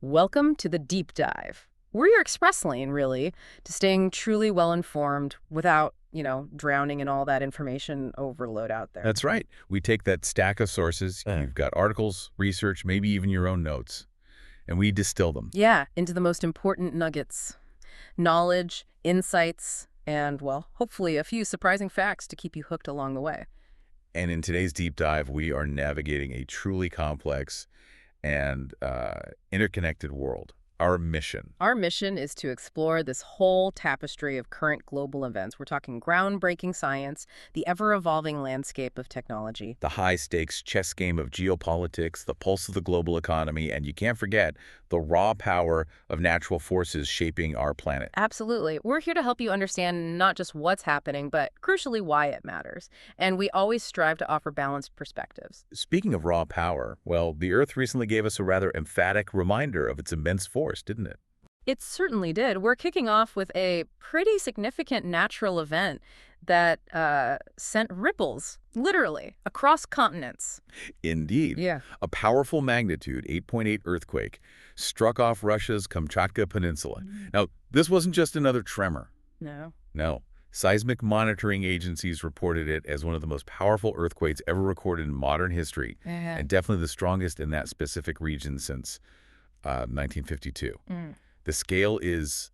Welcome to the deep dive. We're your express lane, really, to staying truly well-informed without, drowning in all that information overload out there. That's right. We take that stack of sources, you've got articles, research, maybe even your own notes, and we distill them. Yeah, into the most important nuggets. Knowledge, insights, and, well, hopefully a few surprising facts to keep you hooked along the way. And in today's deep dive, we are navigating a truly complex and interconnected world. Our mission is to explore this whole tapestry of current global events. We're talking groundbreaking science, the ever-evolving landscape of technology. The high-stakes chess game of geopolitics, the pulse of the global economy, and you can't forget the raw power of natural forces shaping our planet. Absolutely. We're here to help you understand not just what's happening, but crucially why it matters. And we always strive to offer balanced perspectives. Speaking of raw power, well, the Earth recently gave us a rather emphatic reminder of its immense force, didn't it? It certainly did. We're kicking off with a pretty significant natural event that sent ripples, literally, across continents. Indeed. Yeah. A powerful magnitude 8.8 earthquake struck off Russia's Kamchatka Peninsula. Now, this wasn't just another tremor. No. No. Seismic monitoring agencies reported it as one of the most powerful earthquakes ever recorded in modern history, and definitely the strongest in that specific region since 1952. The scale is,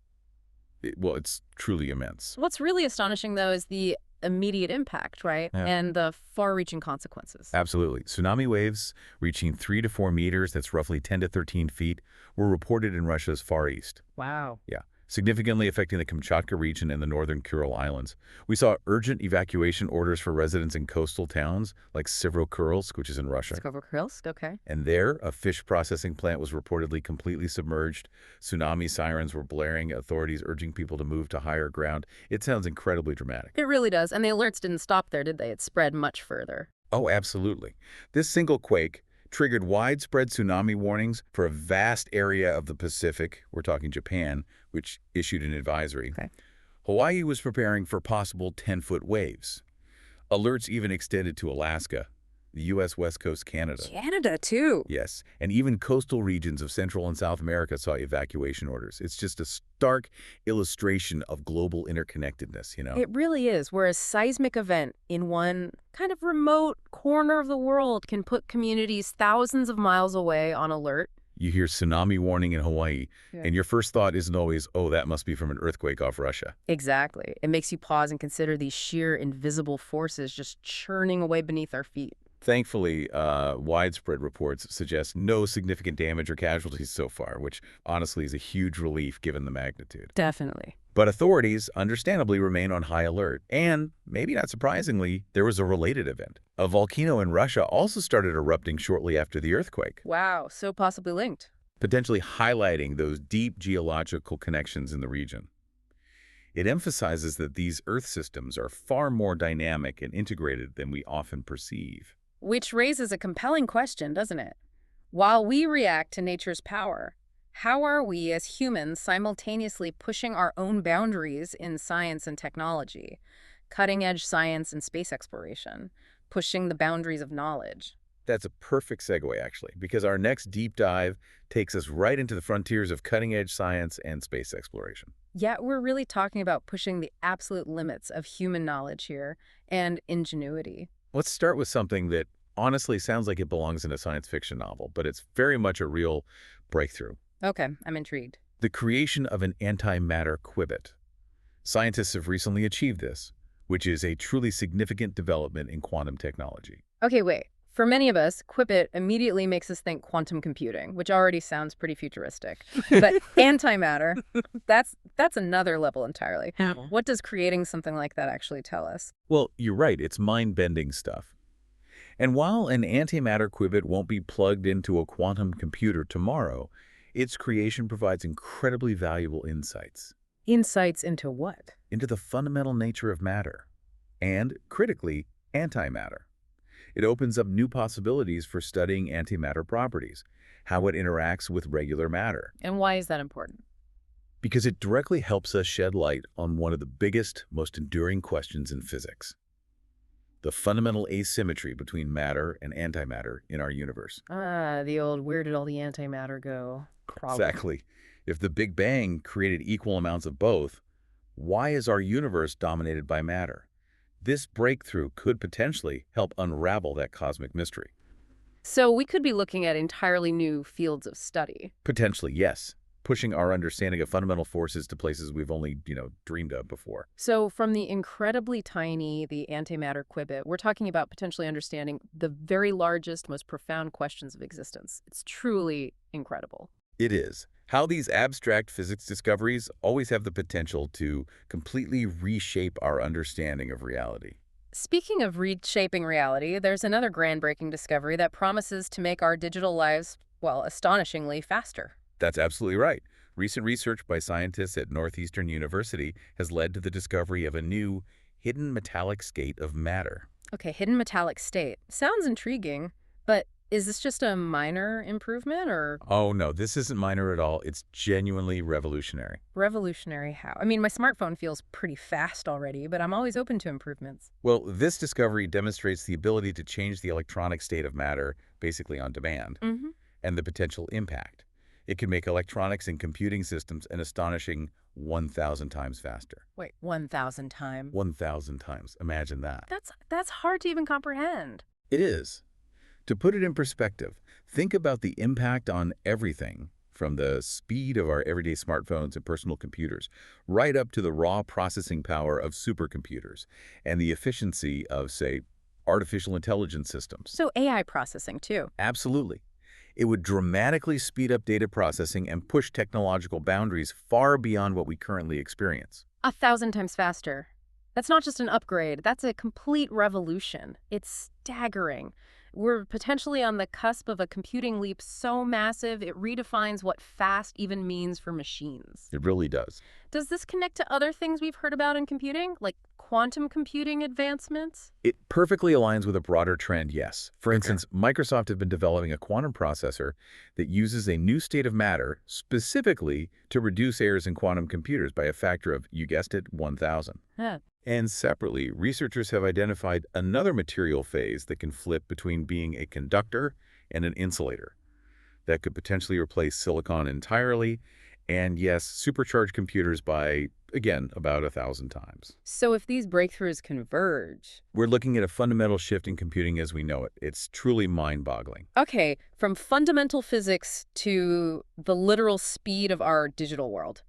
well, it's truly immense. What's really astonishing, though, is the immediate impact, right? Yeah. And the far-reaching consequences. Absolutely. Tsunami waves reaching 3 to 4 meters, that's roughly 10 to 13 feet, were reported in Russia's Far East. Wow. Yeah, significantly affecting the Kamchatka region and the northern Kuril Islands. We saw urgent evacuation orders for residents in coastal towns like Severokurilsk, which is in Russia. Severokurilsk, okay. And there, a fish processing plant was reportedly completely submerged. Tsunami sirens were blaring, authorities urging people to move to higher ground. It sounds incredibly dramatic. It really does. And the alerts didn't stop there, did they? It spread much further. Oh, absolutely. This single quake triggered widespread tsunami warnings for a vast area of the Pacific. We're talking Japan, which issued an advisory. Okay. Hawaii was preparing for possible 10-foot waves. Alerts even extended to Alaska, the U.S. West Coast, Canada. Canada, too. Yes, and even coastal regions of Central and South America saw evacuation orders. It's just a stark illustration of global interconnectedness, you know? It really is, where a seismic event in one kind of remote corner of the world can put communities thousands of miles away on alert. You hear tsunami warning in Hawaii, Yeah. and your first thought isn't always, oh, that must be from an earthquake off Russia. Exactly. It makes you pause and consider these sheer invisible forces just churning away beneath our feet. Thankfully, widespread reports suggest no significant damage or casualties so far, which honestly is a huge relief given the magnitude. Definitely. But authorities understandably remain on high alert. And, maybe not surprisingly, there was a related event. A volcano in Russia also started erupting shortly after the earthquake, Wow, so possibly linked. potentially highlighting those deep geological connections in the region. It emphasizes that these Earth systems are far more dynamic and integrated than we often perceive. Which raises a compelling question, doesn't it? While we react to nature's power, how are we as humans simultaneously pushing our own boundaries in science and technology, cutting-edge science and space exploration, pushing the boundaries of knowledge? That's a perfect segue, actually, because our next deep dive takes us right into the frontiers of cutting-edge science and space exploration. Yeah, we're really talking about pushing the absolute limits of human knowledge here and ingenuity. Let's start with something that honestly sounds like it belongs in a science fiction novel, but it's very much a real breakthrough. Okay, I'm intrigued. The creation of an antimatter qubit. Scientists have recently achieved this, which is a truly significant development in quantum technology. Okay, wait. For many of us, qubit immediately makes us think quantum computing, which already sounds pretty futuristic. But antimatter, that's another level entirely. What does creating something like that actually tell us? Well, you're right, it's mind-bending stuff. And while an antimatter qubit won't be plugged into a quantum computer tomorrow, its creation provides incredibly valuable insights. Insights into what? Into the fundamental nature of matter, and, critically, antimatter. It opens up new possibilities for studying antimatter properties, how it interacts with regular matter, And why is that important? because it directly helps us shed light on one of the biggest, most enduring questions in physics. the fundamental asymmetry between matter and antimatter in our universe. Ah, the old where did all the antimatter go problem. Exactly. If the Big Bang created equal amounts of both, why is our universe dominated by matter? This breakthrough could potentially help unravel that cosmic mystery. So we could be looking at entirely new fields of study. Potentially, yes, pushing our understanding of fundamental forces to places we've only, dreamed of before. So from the incredibly tiny, the antimatter quibbit, we're talking about potentially understanding the very largest, most profound questions of existence. It's truly incredible. It is. How these abstract physics discoveries always have the potential to completely reshape our understanding of reality. Speaking of reshaping reality, there's another groundbreaking discovery that promises to make our digital lives, well, astonishingly faster. That's absolutely right. Recent research by scientists at Northeastern University has led to the discovery of a new, hidden metallic state of matter. Okay, hidden metallic state. Sounds intriguing, but is this just a minor improvement or Oh no, this isn't minor at all. It's genuinely revolutionary. revolutionary how? I mean, my smartphone feels pretty fast already, but I'm always open to improvements. Well, this discovery demonstrates the ability to change the electronic state of matter basically on demand, Mm-hmm. and the potential impact. It can make electronics and computing systems an astonishing 1,000 times faster. Wait, 1,000 times? 1,000 times. Imagine that. That's hard to even comprehend. It is. To put it in perspective, think about the impact on everything from the speed of our everyday smartphones and personal computers, right up to the raw processing power of supercomputers and the efficiency of, say, artificial intelligence systems. So AI processing, too. Absolutely. It would dramatically speed up data processing and push technological boundaries far beyond what we currently experience. 1,000 times faster. That's not just an upgrade. That's a complete revolution. It's staggering. We're potentially on the cusp of a computing leap so massive it redefines what fast even means for machines. It really does. Does this connect to other things we've heard about in computing, like quantum computing advancements? It perfectly aligns with a broader trend, yes. For instance, Microsoft has been developing a quantum processor that uses a new state of matter specifically to reduce errors in quantum computers by a factor of, you guessed it, 1,000. Yeah. And separately, researchers have identified another material phase that can flip between being a conductor and an insulator that could potentially replace silicon entirely and, yes, supercharge computers by, again, about 1,000 times. So if these breakthroughs converge... We're looking at a fundamental shift in computing as we know it. It's truly mind-boggling. Okay, from fundamental physics to the literal speed of our digital world.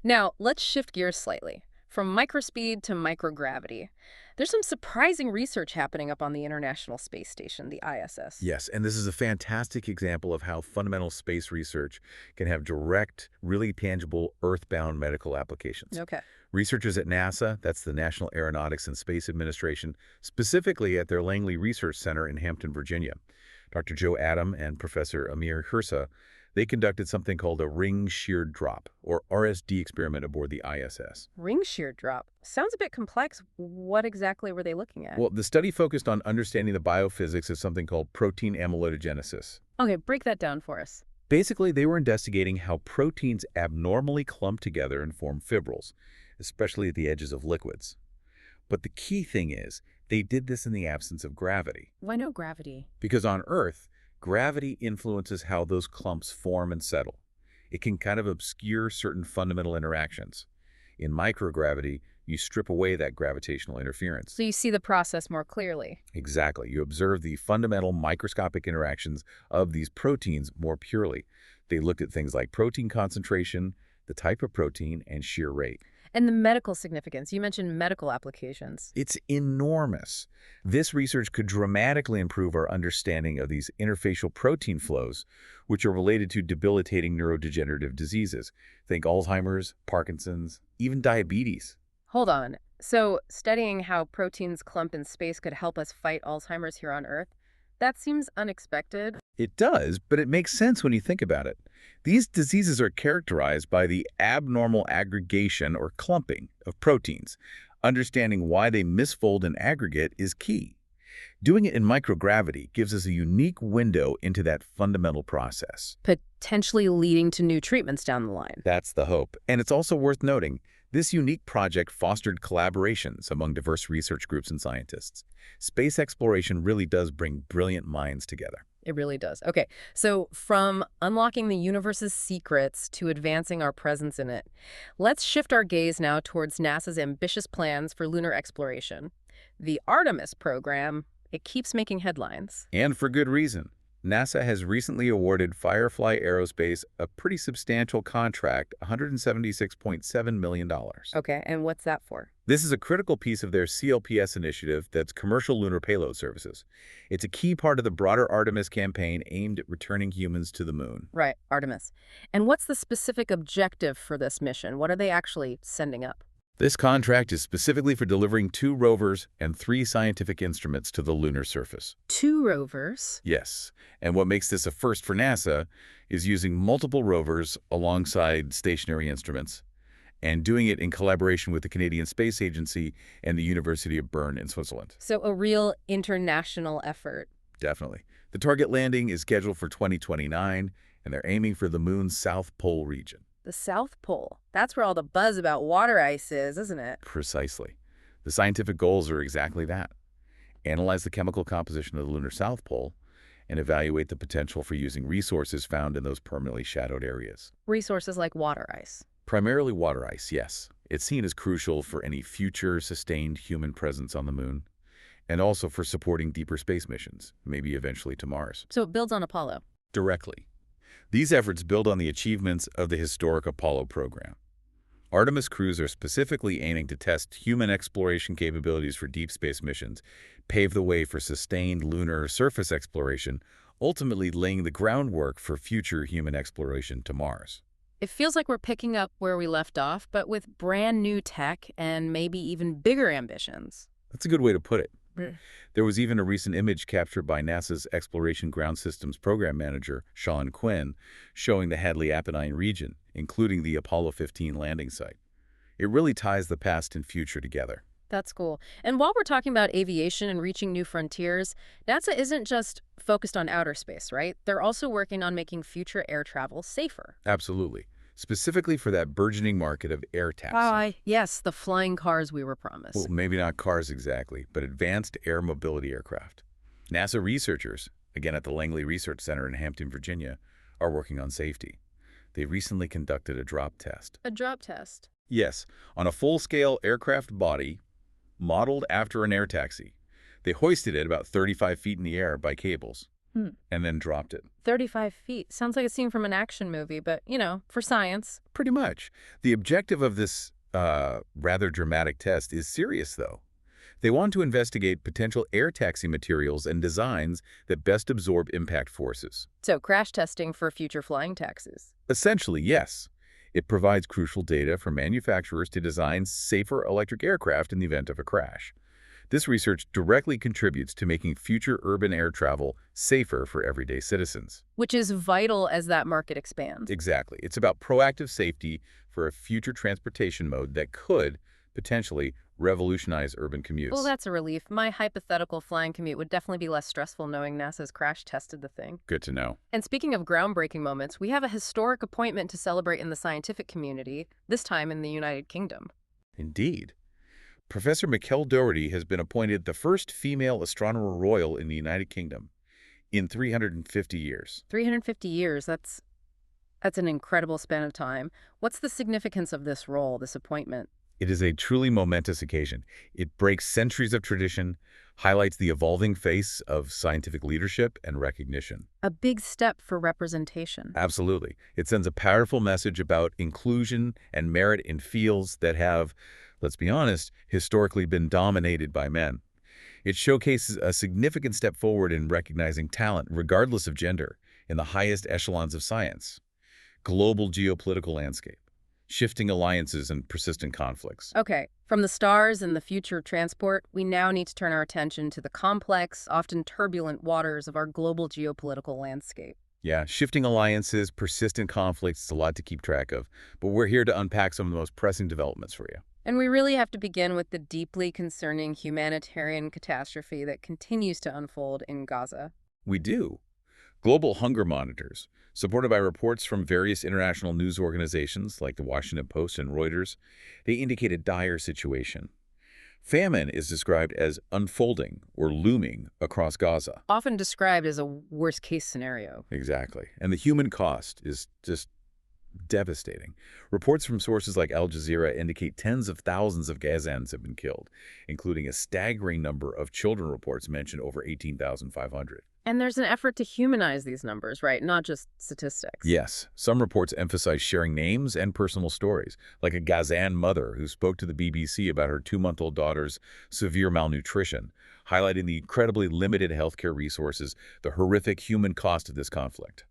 Now, let's shift gears slightly. From microspeed to microgravity. There's some surprising research happening up on the International Space Station, the ISS. Yes, and this is a fantastic example of how fundamental space research can have direct, really tangible, earthbound medical applications. Okay. Researchers at NASA, that's the National Aeronautics and Space Administration, specifically at their Langley Research Center in Hampton, Virginia, Dr. Joe Adam and Professor Amir Hirsa, they conducted something called a ring shear drop, or RSD experiment aboard the ISS. Ring shear drop. Sounds a bit complex. What exactly were they looking at? Well, the study focused on understanding the biophysics of something called protein amyloidogenesis. Okay, break that down for us. Basically, they were investigating how proteins abnormally clump together and form fibrils, especially at the edges of liquids. But the key thing is, they did this in the absence of gravity. Why no gravity? Because on Earth, gravity influences how those clumps form and settle. It can kind of obscure certain fundamental interactions. In microgravity, you strip away that gravitational interference. So you see the process more clearly. Exactly. You observe the fundamental microscopic interactions of these proteins more purely. They looked at things like protein concentration, the type of protein, and shear rate. And the medical significance. You mentioned medical applications. It's enormous. This research could dramatically improve our understanding of these interfacial protein flows, which are related to debilitating neurodegenerative diseases. Think Alzheimer's, Parkinson's, even diabetes. Hold on. So studying how proteins clump in space could help us fight Alzheimer's here on Earth? That seems unexpected. It does, but it makes sense when you think about it. These diseases are characterized by the abnormal aggregation or clumping of proteins. Understanding why they misfold and aggregate is key. Doing it in microgravity gives us a unique window into that fundamental process. Potentially leading to new treatments down the line. That's the hope. And it's also worth noting, This unique project fostered collaborations among diverse research groups and scientists. Space exploration really does bring brilliant minds together. It really does. Okay, so from unlocking the universe's secrets to advancing our presence in it, let's shift our gaze now towards NASA's ambitious plans for lunar exploration. The Artemis program, it keeps making headlines. And for good reason. NASA has recently awarded Firefly Aerospace a pretty substantial contract, $176.7 million. Okay, and what's that for? This is a critical piece of their CLPS initiative that's Commercial Lunar Payload Services. It's a key part of the broader Artemis campaign aimed at returning humans to the moon. Right, Artemis. And what's the specific objective for this mission? What are they actually sending up? This contract is specifically for delivering 2 rovers and 3 scientific instruments to the lunar surface. 2 rovers? Yes, and what makes this a first for NASA is using multiple rovers alongside stationary instruments and doing it in collaboration with the Canadian Space Agency and the University of Bern in Switzerland. So a real international effort. Definitely. The target landing is scheduled for 2029, and they're aiming for the moon's South Pole region. The South Pole. That's where all the buzz about water ice is, isn't it? Precisely. The scientific goals are exactly that. Analyze the chemical composition of the lunar South Pole and evaluate the potential for using resources found in those permanently shadowed areas. Resources like water ice. Primarily water ice, yes. It's seen as crucial for any future sustained human presence on the moon, and also for supporting deeper space missions, maybe eventually to Mars. So it builds on Apollo. Directly. These efforts build on the achievements of the historic Apollo program. Artemis crews are specifically aiming to test human exploration capabilities for deep space missions, pave the way for sustained lunar surface exploration, ultimately laying the groundwork for future human exploration to Mars. It feels like we're picking up where we left off, but with brand new tech and maybe even bigger ambitions. That's a good way to put it. There was even a recent image captured by NASA's Exploration Ground Systems Program Manager, Sean Quinn, showing the Hadley-Apennine region, including the Apollo 15 landing site. It really ties the past and future together. That's cool. And while we're talking about aviation and reaching new frontiers, NASA isn't just focused on outer space, right? They're also working on making future air travel safer. Absolutely. Specifically for that burgeoning market of air taxi. Yes, the flying cars we were promised. Well, maybe not cars exactly, but advanced air mobility aircraft. NASA researchers, again at the Langley Research Center in Hampton, Virginia, are working on safety. They recently conducted a drop test. A drop test? Yes, on a full-scale aircraft body modeled after an air taxi. They hoisted it about 35 feet in the air by cables and then dropped it. 35 feet. Sounds like a scene from an action movie, but, you know, for science. Pretty much. The objective of this rather dramatic test is serious, though. They want to investigate potential air taxi materials and designs that best absorb impact forces. So crash testing for future flying taxis. Essentially, yes. It provides crucial data for manufacturers to design safer electric aircraft in the event of a crash. This research directly contributes to making future urban air travel safer for everyday citizens. Which is vital as that market expands. Exactly. It's about proactive safety for a future transportation mode that could potentially revolutionize urban commutes. Well, that's a relief. My hypothetical flying commute would definitely be less stressful knowing NASA's crash tested the thing. Good to know. And speaking of groundbreaking moments, we have a historic appointment to celebrate in the scientific community, this time in the United Kingdom. Indeed. Professor Michelle Doherty has been appointed the first female astronomer royal in the United Kingdom in 350 years. 350 years, that's an incredible span of time. What's the significance of this role, this appointment? It is a truly momentous occasion. It breaks centuries of tradition, highlights the evolving face of scientific leadership and recognition. A big step for representation. Absolutely. It sends a powerful message about inclusion and merit in fields that have, let's be honest, historically been dominated by men. It showcases a significant step forward in recognizing talent, regardless of gender, in the highest echelons of science. Global geopolitical landscape, shifting alliances and persistent conflicts. Okay, from the stars and the future of transport, we now need to turn our attention to the complex, often turbulent waters of our global geopolitical landscape. Yeah, shifting alliances, persistent conflicts, it's a lot to keep track of, but we're here to unpack some of the most pressing developments for you. And we really have to begin with the deeply concerning humanitarian catastrophe that continues to unfold in Gaza. We do. Global hunger monitors, Supported by reports from various international news organizations like the Washington Post and Reuters, they indicate a dire situation. Famine is described as unfolding or looming across Gaza. Often described as a worst-case scenario. Exactly. And the human cost is just devastating. Reports from sources like Al Jazeera indicate tens of thousands of Gazans have been killed, including a staggering number of children reports mention over 18,500. And there's an effort to humanize these numbers, right? Not just statistics. Yes, some reports emphasize sharing names and personal stories, like a Gazan mother who spoke to the BBC about her 2-month-old daughter's severe malnutrition, highlighting the incredibly limited healthcare resources, the horrific human cost of this conflict.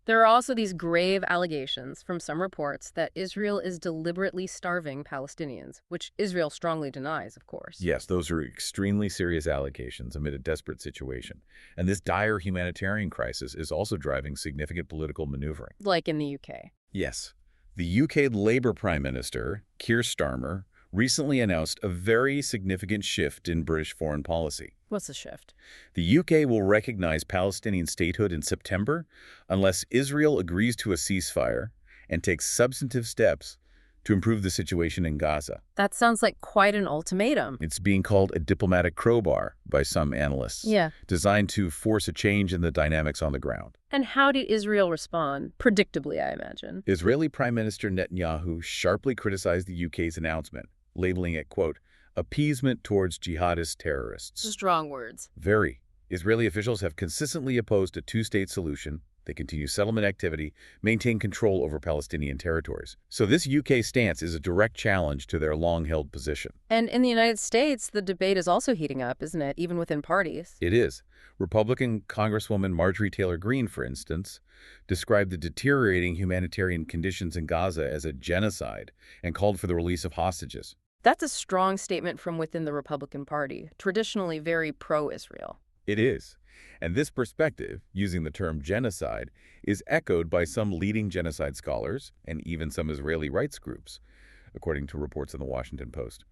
There are also these grave allegations from some reports that Israel is deliberately starving Palestinians, which Israel strongly denies, of course. Yes, those are extremely serious allegations amid a desperate situation. And this dire humanitarian crisis is also driving significant political maneuvering. Like in the UK. Yes. The UK Labour Prime Minister, Keir Starmer, recently announced a very significant shift in British foreign policy. What's the shift? The UK will recognize Palestinian statehood in September unless Israel agrees to a ceasefire and takes substantive steps to improve the situation in Gaza. That sounds like quite an ultimatum. It's being called a diplomatic crowbar by some analysts, designed to force a change in the dynamics on the ground. And how did Israel respond? Predictably, I imagine. Israeli Prime Minister Netanyahu sharply criticized the UK's announcement, labeling it, quote, appeasement towards jihadist terrorists. Strong words. Very. Israeli officials have consistently opposed a two-state solution. They continue settlement activity, maintain control over Palestinian territories. So this UK stance is a direct challenge to their long-held position. And in the United States, the debate is also heating up, isn't it, even within parties? It is. Republican Congresswoman Marjorie Taylor Greene, for instance, described the deteriorating humanitarian conditions in Gaza as a genocide and called for the release of hostages. That's a strong statement from within the Republican Party, traditionally very pro-Israel. It is. And this perspective, using the term genocide, is echoed by some leading genocide scholars and even some Israeli rights groups, according to reports in the Washington Post.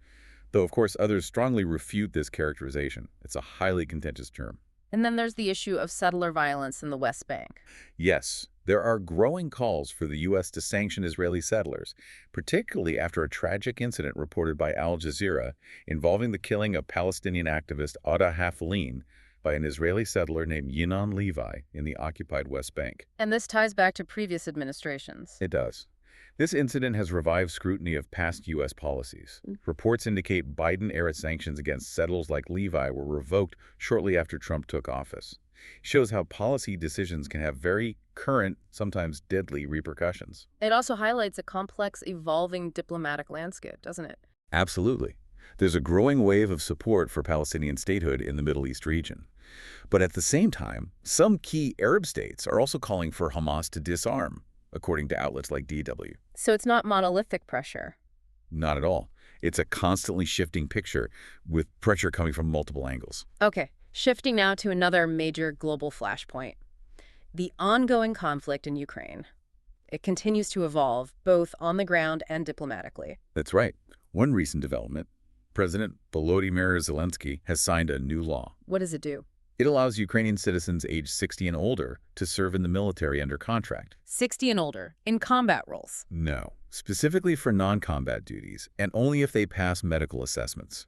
Though, of course, others strongly refute this characterization. It's a highly contentious term. And then there's the issue of settler violence in the West Bank. Yes, there are growing calls for the U.S. to sanction Israeli settlers, particularly after a tragic incident reported by Al Jazeera involving the killing of Palestinian activist Ada Haflin by an Israeli settler named Yinon Levi in the occupied West Bank. And this ties back to previous administrations. It does. This incident has revived scrutiny of past U.S. policies. Reports indicate Biden-era sanctions against settlers like Levi were revoked shortly after Trump took office. It shows how policy decisions can have very current, sometimes deadly repercussions. It also highlights a complex, evolving diplomatic landscape, doesn't it? Absolutely. There's a growing wave of support for Palestinian statehood in the Middle East region. But at the same time, some key Arab states are also calling for Hamas to disarm, according to outlets like DW. So it's not monolithic pressure. Not at all. It's a constantly shifting picture with pressure coming from multiple angles. Okay, shifting now to another major global flashpoint. The ongoing conflict in Ukraine. It continues to evolve, both on the ground and diplomatically. That's right. One recent development, President Volodymyr Zelensky has signed a new law. What does it do? It allows Ukrainian citizens aged 60 and older to serve in the military under contract. 60 and older, in combat roles? No, specifically for non-combat duties, and only if they pass medical assessments.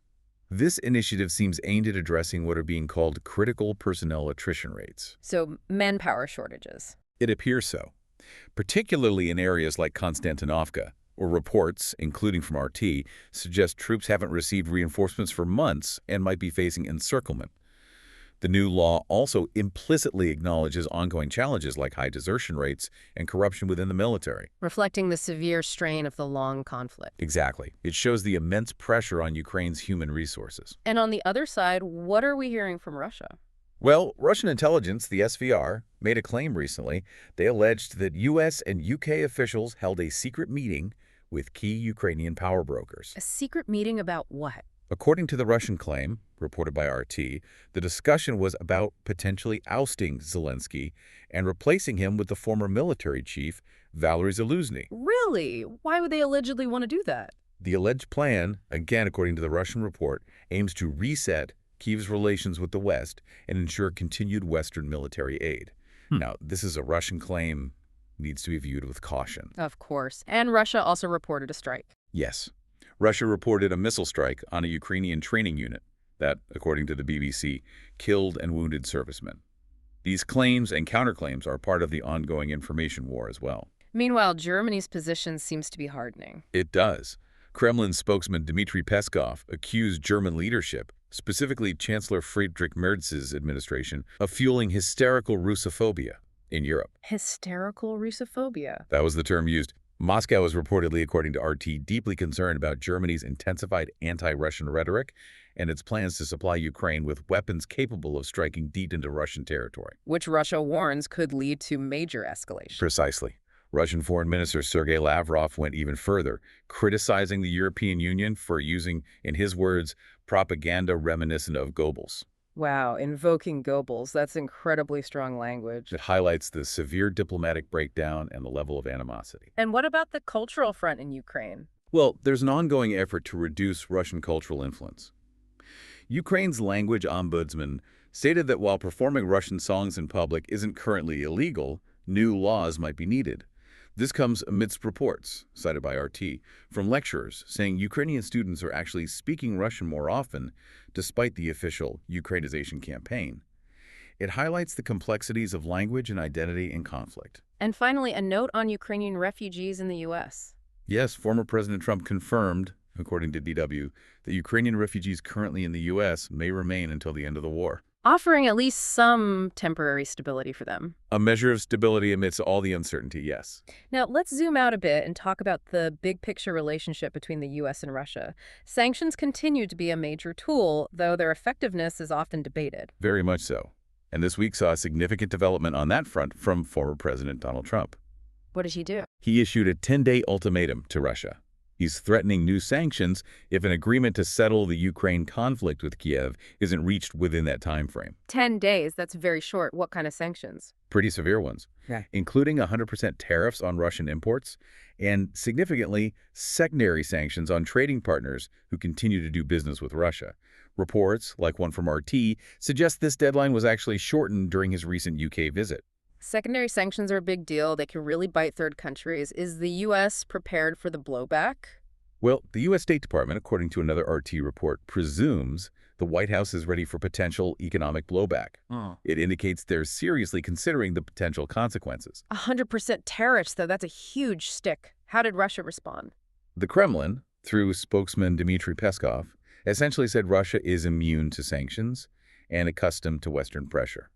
This initiative seems aimed at addressing what are being called critical personnel attrition rates. So manpower shortages. It appears so, particularly in areas like Konstantinovka, where reports, including from RT, suggest troops haven't received reinforcements for months and might be facing encirclement. The new law also implicitly acknowledges ongoing challenges like high desertion rates and corruption within the military. Reflecting the severe strain of the long conflict. Exactly. It shows the immense pressure on Ukraine's human resources. And on the other side, what are we hearing from Russia? Well, Russian intelligence, the SVR, made a claim recently. They alleged that U.S. and U.K. officials held a secret meeting with key Ukrainian power brokers. A secret meeting about what? According to the Russian claim, reported by RT, the discussion was about potentially ousting Zelensky and replacing him with the former military chief, Valery Zaluzhny. Really? Why would they allegedly want to do that? The alleged plan, again according to the Russian report, aims to reset Kyiv's relations with the West and ensure continued Western military aid. Now, this is a Russian claim needs to be viewed with caution. Of course. And Russia also reported a strike. Yes. Russia reported a missile strike on a Ukrainian training unit that, according to the BBC, killed and wounded servicemen. These claims and counterclaims are part of the ongoing information war as well. Meanwhile, Germany's position seems to be hardening. It does. Kremlin spokesman Dmitry Peskov accused German leadership, specifically Chancellor Friedrich Merz's administration, of fueling hysterical Russophobia in Europe. Hysterical Russophobia. That was the term used. Moscow is reportedly, according to RT, deeply concerned about Germany's intensified anti-Russian rhetoric and its plans to supply Ukraine with weapons capable of striking deep into Russian territory. Which Russia warns could lead to major escalation. Precisely. Russian Foreign Minister Sergei Lavrov went even further, criticizing the European Union for using, in his words, propaganda reminiscent of Goebbels. Wow, invoking Goebbels, that's incredibly strong language. It highlights the severe diplomatic breakdown and the level of animosity. And what about the cultural front in Ukraine? Well, there's an ongoing effort to reduce Russian cultural influence. Ukraine's language ombudsman stated that while performing Russian songs in public isn't currently illegal, new laws might be needed. This comes amidst reports, cited by RT, from lecturers saying Ukrainian students are actually speaking Russian more often, despite the official Ukrainization campaign. It highlights the complexities of language and identity in conflict. And finally, a note on Ukrainian refugees in the U.S. Yes, former President Trump confirmed, according to DW, that Ukrainian refugees currently in the U.S. may remain until the end of the war, offering at least some temporary stability for them. a measure of stability amidst all the uncertainty, yes. Now, let's zoom out a bit and talk about the big picture relationship between the U.S. and Russia. Sanctions continue to be a major tool, though their effectiveness is often debated. Very much so. And this week saw a significant development on that front from former President Donald Trump. What did he do? He issued a 10-day ultimatum to Russia. He's threatening new sanctions if an agreement to settle the Ukraine conflict with Kiev isn't reached within that time frame. 10 days, that's very short. What kind of sanctions? Pretty severe ones, including 100% tariffs on Russian imports and, significantly, secondary sanctions on trading partners who continue to do business with Russia. Reports, like one from RT, suggest this deadline was actually shortened during his recent UK visit. Secondary sanctions are a big deal. They can really bite third countries. Is the U.S. prepared for the blowback? Well, the U.S. State Department, according to another RT report, presumes the White House is ready for potential economic blowback. It indicates they're seriously considering the potential consequences. 100% tariffs, though, that's a huge stick. How did Russia respond? The Kremlin, through spokesman Dmitry Peskov, essentially said Russia is immune to sanctions and accustomed to Western pressure.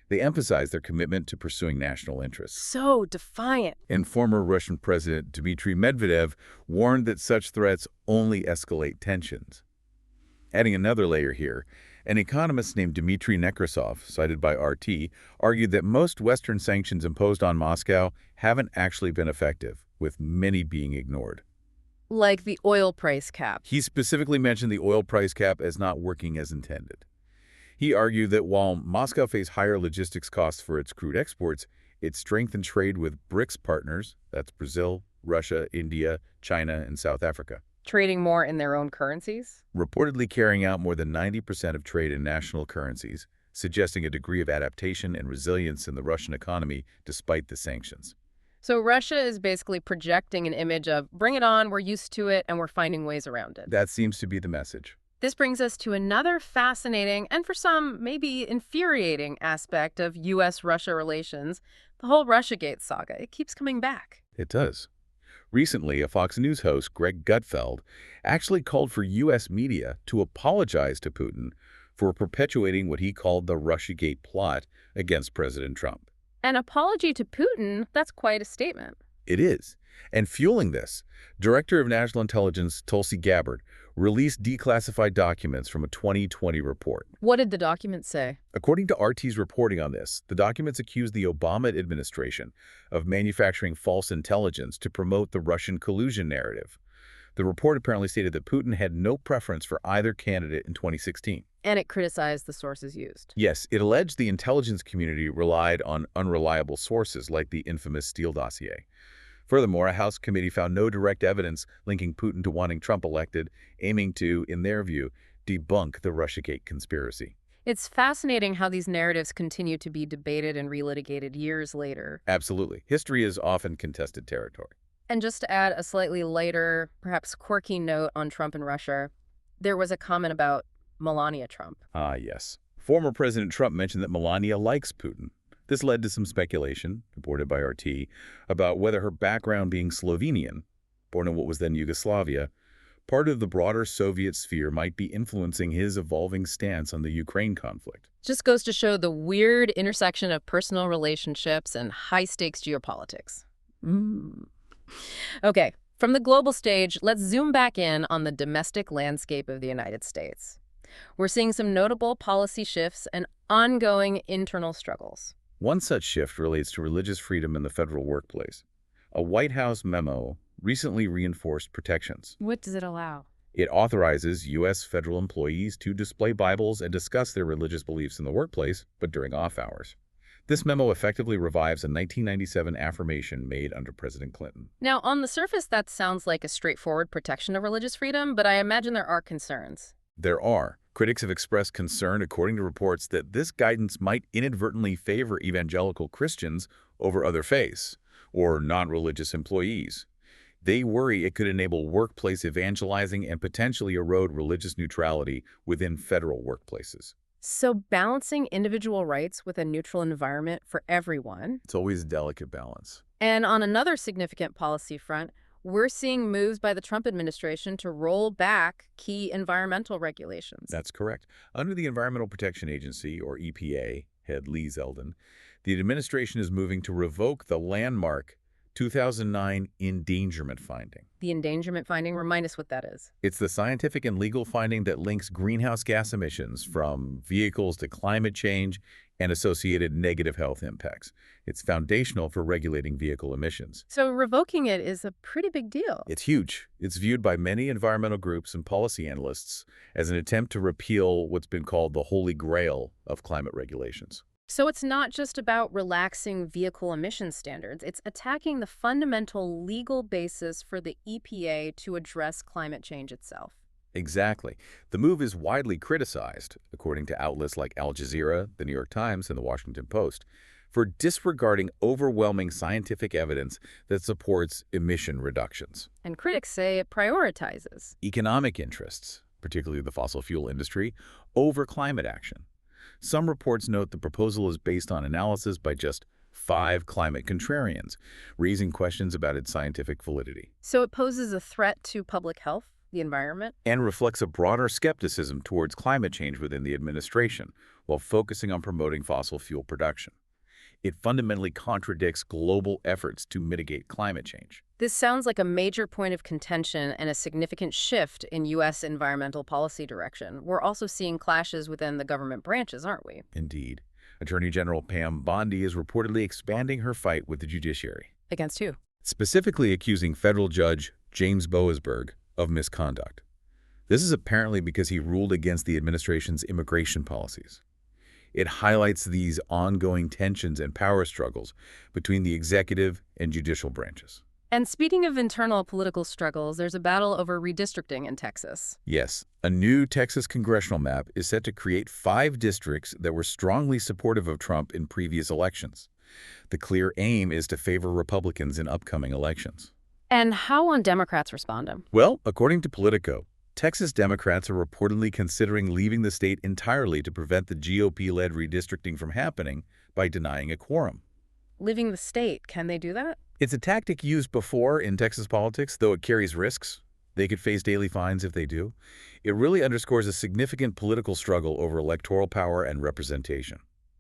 They emphasized their commitment to pursuing national interests. So defiant. And former Russian President Dmitry Medvedev warned that such threats only escalate tensions. Adding another layer here, an economist named Dmitry Nekrasov, cited by RT, argued that most Western sanctions imposed on Moscow haven't actually been effective, with many being ignored. Like the oil price cap. He specifically mentioned the oil price cap as not working as intended. He argued that while Moscow faced higher logistics costs for its crude exports, it strengthened trade with BRICS partners, that's Brazil, Russia, India, China, and South Africa. Trading more in their own currencies? Reportedly carrying out more than 90% of trade in national currencies, suggesting a degree of adaptation and resilience in the Russian economy despite the sanctions. So Russia is basically projecting an image of, bring it on, we're used to it, and we're finding ways around it. That seems to be the message. This brings us to another fascinating, and for some, maybe infuriating aspect of U.S.-Russia relations, the whole Russiagate saga. It keeps coming back. It does. Recently, a Fox News host, Greg Gutfeld, actually called for U.S. media to apologize to Putin for perpetuating what he called the Russiagate plot against President Trump. An apology to Putin, that's quite a statement. It is. And fueling this, Director of National Intelligence Tulsi Gabbard released declassified documents from a 2020 report. What did the document say? According to RT's reporting on this, the documents accused the Obama administration of manufacturing false intelligence to promote the Russian collusion narrative. The report apparently stated that Putin had no preference for either candidate in 2016. And it criticized the sources used. Yes, it alleged the intelligence community relied on unreliable sources like the infamous Steele dossier. Furthermore, a House committee found no direct evidence linking Putin to wanting Trump elected, aiming to, in their view, debunk the Russiagate conspiracy. It's fascinating how these narratives continue to be debated and relitigated years later. Absolutely. History is often contested territory. And just to add a slightly lighter, perhaps quirky note on Trump and Russia, there was a comment about Melania Trump. Ah, yes. Former President Trump mentioned that Melania likes Putin. This led to some speculation, reported by RT, about whether her background being Slovenian, born in what was then Yugoslavia, part of the broader Soviet sphere might be influencing his evolving stance on the Ukraine conflict. Just goes to show the weird intersection of personal relationships and high-stakes geopolitics. Okay, from the global stage, let's zoom back in on the domestic landscape of the United States. We're seeing some notable policy shifts and ongoing internal struggles. One such shift relates to religious freedom in the federal workplace. A White House memo recently reinforced protections. What does it allow? It authorizes U.S. federal employees to display Bibles and discuss their religious beliefs in the workplace, but during off hours. This memo effectively revives a 1997 affirmation made under President Clinton. Now, on the surface, that sounds like a straightforward protection of religious freedom, but I imagine there are concerns. There are. Critics have expressed concern, according to reports, that this guidance might inadvertently favor evangelical Christians over other faiths or non-religious employees. They worry it could enable workplace evangelizing and potentially erode religious neutrality within federal workplaces. So balancing individual rights with a neutral environment for everyone. It's always a delicate balance. And on another significant policy front, we're seeing moves by the Trump administration to roll back key environmental regulations. That's correct. Under the Environmental Protection Agency, or EPA, head Lee Zeldin, the administration is moving to revoke the landmark 2009 endangerment finding. The endangerment finding, remind us what that is. It's the scientific and legal finding that links greenhouse gas emissions from vehicles to climate change and associated negative health impacts. It's foundational for regulating vehicle emissions. So revoking it is a pretty big deal. It's huge. It's viewed by many environmental groups and policy analysts as an attempt to repeal what's been called the holy grail of climate regulations. So it's not just about relaxing vehicle emission standards. It's attacking the fundamental legal basis for the EPA to address climate change itself. Exactly. The move is widely criticized, according to outlets like Al Jazeera, the New York Times, and the Washington Post, for disregarding overwhelming scientific evidence that supports emission reductions. And critics say it prioritizes Economic interests, particularly the fossil fuel industry, over climate action. Some reports note the proposal is based on analysis by just 5 climate contrarians, raising questions about its scientific validity. So it poses a threat to public health, the environment, and reflects a broader skepticism towards climate change within the administration, while focusing on promoting fossil fuel production. It fundamentally contradicts global efforts to mitigate climate change. This sounds like a major point of contention and a significant shift in U.S. environmental policy direction. We're also seeing clashes within the government branches, aren't we? Indeed. Attorney General Pam Bondi is reportedly expanding her fight with the judiciary. Against who? Specifically accusing federal judge James Boasberg of misconduct. This is apparently because he ruled against the administration's immigration policies. It highlights these ongoing tensions and power struggles between the executive and judicial branches. And speaking of internal political struggles, there's a battle over redistricting in Texas. Yes, a new Texas congressional map is set to create 5 districts that were strongly supportive of Trump in previous elections. The clear aim is to favor Republicans in upcoming elections. And how will Democrats respond to them? Well, according to Politico, Texas Democrats are reportedly considering leaving the state entirely to prevent the GOP-led redistricting from happening by denying a quorum. Leaving the state, can they do that? It's a tactic used before in Texas politics, though it carries risks. They could face daily fines if they do. It really underscores a significant political struggle over electoral power and representation.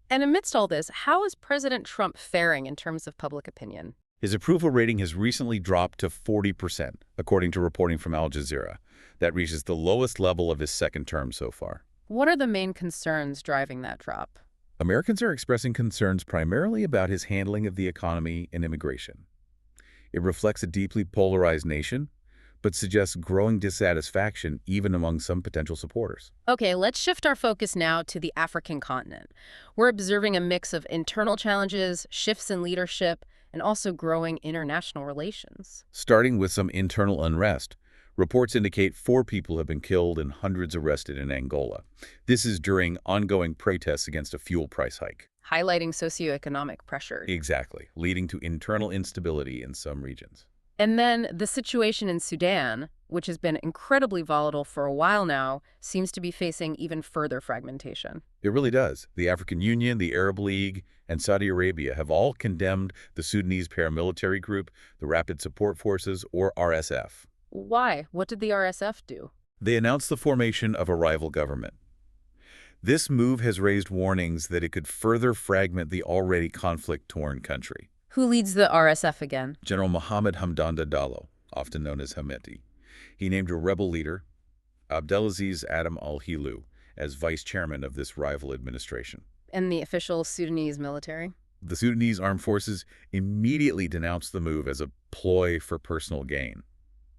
And amidst all this, how is President Trump faring in terms of public opinion? His approval rating has recently dropped to 40%, according to reporting from Al Jazeera. That reaches the lowest level of his second term so far. What are the main concerns driving that drop? Americans are expressing concerns primarily about his handling of the economy and immigration. It reflects a deeply polarized nation, but suggests growing dissatisfaction even among some potential supporters. Okay, let's shift our focus now to the African continent. We're observing a mix of internal challenges, shifts in leadership, and also growing international relations. Starting with some internal unrest, Reports indicate 4 people have been killed and hundreds arrested in Angola. This is during ongoing protests against a fuel price hike. Highlighting socioeconomic pressures. Exactly, leading to internal instability in some regions. And then the situation in Sudan, which has been incredibly volatile for a while now, seems to be facing even further fragmentation. It really does. The African Union, the Arab League, and Saudi Arabia have all condemned the Sudanese paramilitary group, the Rapid Support Forces, or RSF. Why? What did the RSF do? They announced the formation of a rival government. This move has raised warnings that it could further fragment the already conflict-torn country. Who leads the RSF again? General Mohammed Hamdan Dagalo, often known as Hameti. He named a rebel leader, Abdelaziz Adam al-Hilu, as vice chairman of this rival administration. And the official Sudanese military? The Sudanese armed forces immediately denounced the move as a ploy for personal gain.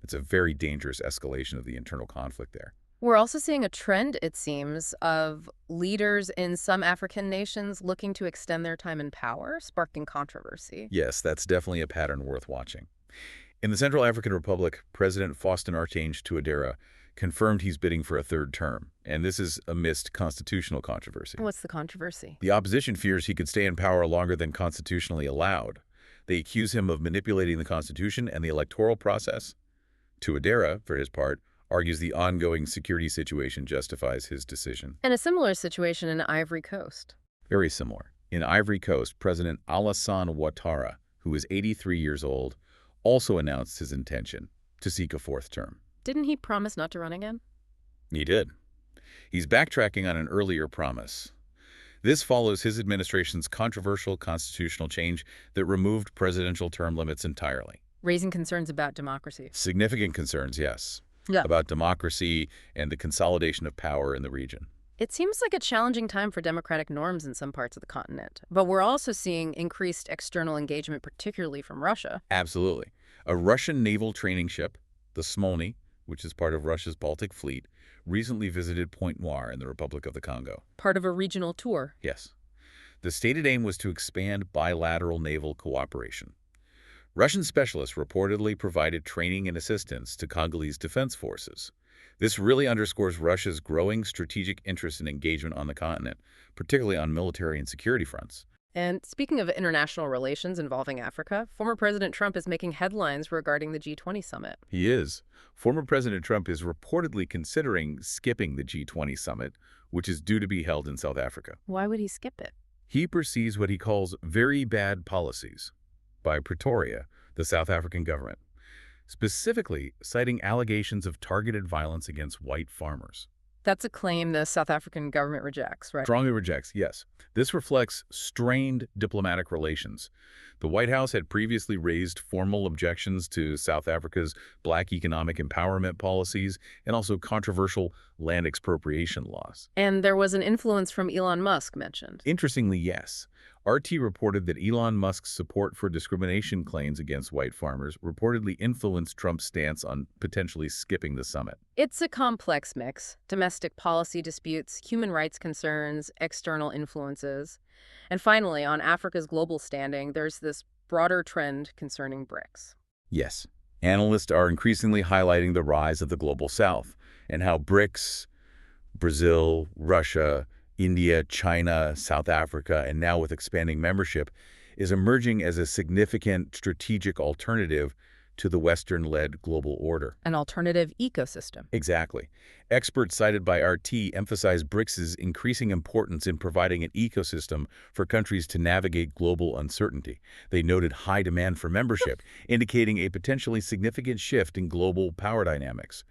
It's a very dangerous escalation of the internal conflict there. We're also seeing a trend, it seems, of leaders in some African nations looking to extend their time in power, sparking controversy. Yes, that's definitely a pattern worth watching. In the Central African Republic, President Faustin Archange Touadera confirmed he's bidding for a third term, and this is amidst constitutional controversy. What's the controversy? The opposition fears he could stay in power longer than constitutionally allowed. They accuse him of manipulating the Constitution and the electoral process. Touadera, for his part, argues the ongoing security situation justifies his decision. And a similar situation in Ivory Coast. Very similar. In Ivory Coast, President Alassane Ouattara, who is 83 years old, also announced his intention to seek a fourth term. Didn't he promise not to run again? He did. He's backtracking on an earlier promise. This follows his administration's controversial constitutional change that removed presidential term limits entirely. Raising concerns about democracy. Significant concerns, yes. Yeah. About democracy and the consolidation of power in the region. It seems like a challenging time for democratic norms in some parts of the continent, but we're also seeing increased external engagement, particularly from Russia. Absolutely. A Russian naval training ship, the Smolny, which is part of Russia's Baltic Fleet, recently visited Point Noir in the Republic of the Congo. Part of a regional tour. Yes. The stated aim was to expand bilateral naval cooperation. Russian specialists reportedly provided training and assistance to Congolese defense forces. This really underscores Russia's growing strategic interest in engagement on the continent, particularly on military and security fronts. And speaking of international relations involving Africa, former President Trump is making headlines regarding the G20 summit. He is. Former President Trump is reportedly considering skipping the G20 summit, which is due to be held in South Africa. Why would he skip it? He perceives what he calls very bad policies by Pretoria, the South African government, specifically citing allegations of targeted violence against white farmers. That's a claim the South African government rejects, right? Strongly rejects, yes. This reflects strained diplomatic relations. The White House had previously raised formal objections to South Africa's black economic empowerment policies and also controversial land expropriation laws. And there was an influence from Elon Musk mentioned. Interestingly, yes. RT reported that Elon Musk's support for discrimination claims against white farmers reportedly influenced Trump's stance on potentially skipping the summit. It's a complex mix: domestic policy disputes, human rights concerns, external influences. And finally, on Africa's global standing, there's this broader trend concerning BRICS. Yes. Analysts are increasingly highlighting the rise of the global south and how BRICS, Brazil, Russia, India, China, South Africa, and now with expanding membership, is emerging as a significant strategic alternative to the Western-led global order. An alternative ecosystem. Exactly. Experts cited by RT emphasize BRICS's increasing importance in providing an ecosystem for countries to navigate global uncertainty. They noted high demand for membership, indicating a potentially significant shift in global power dynamics.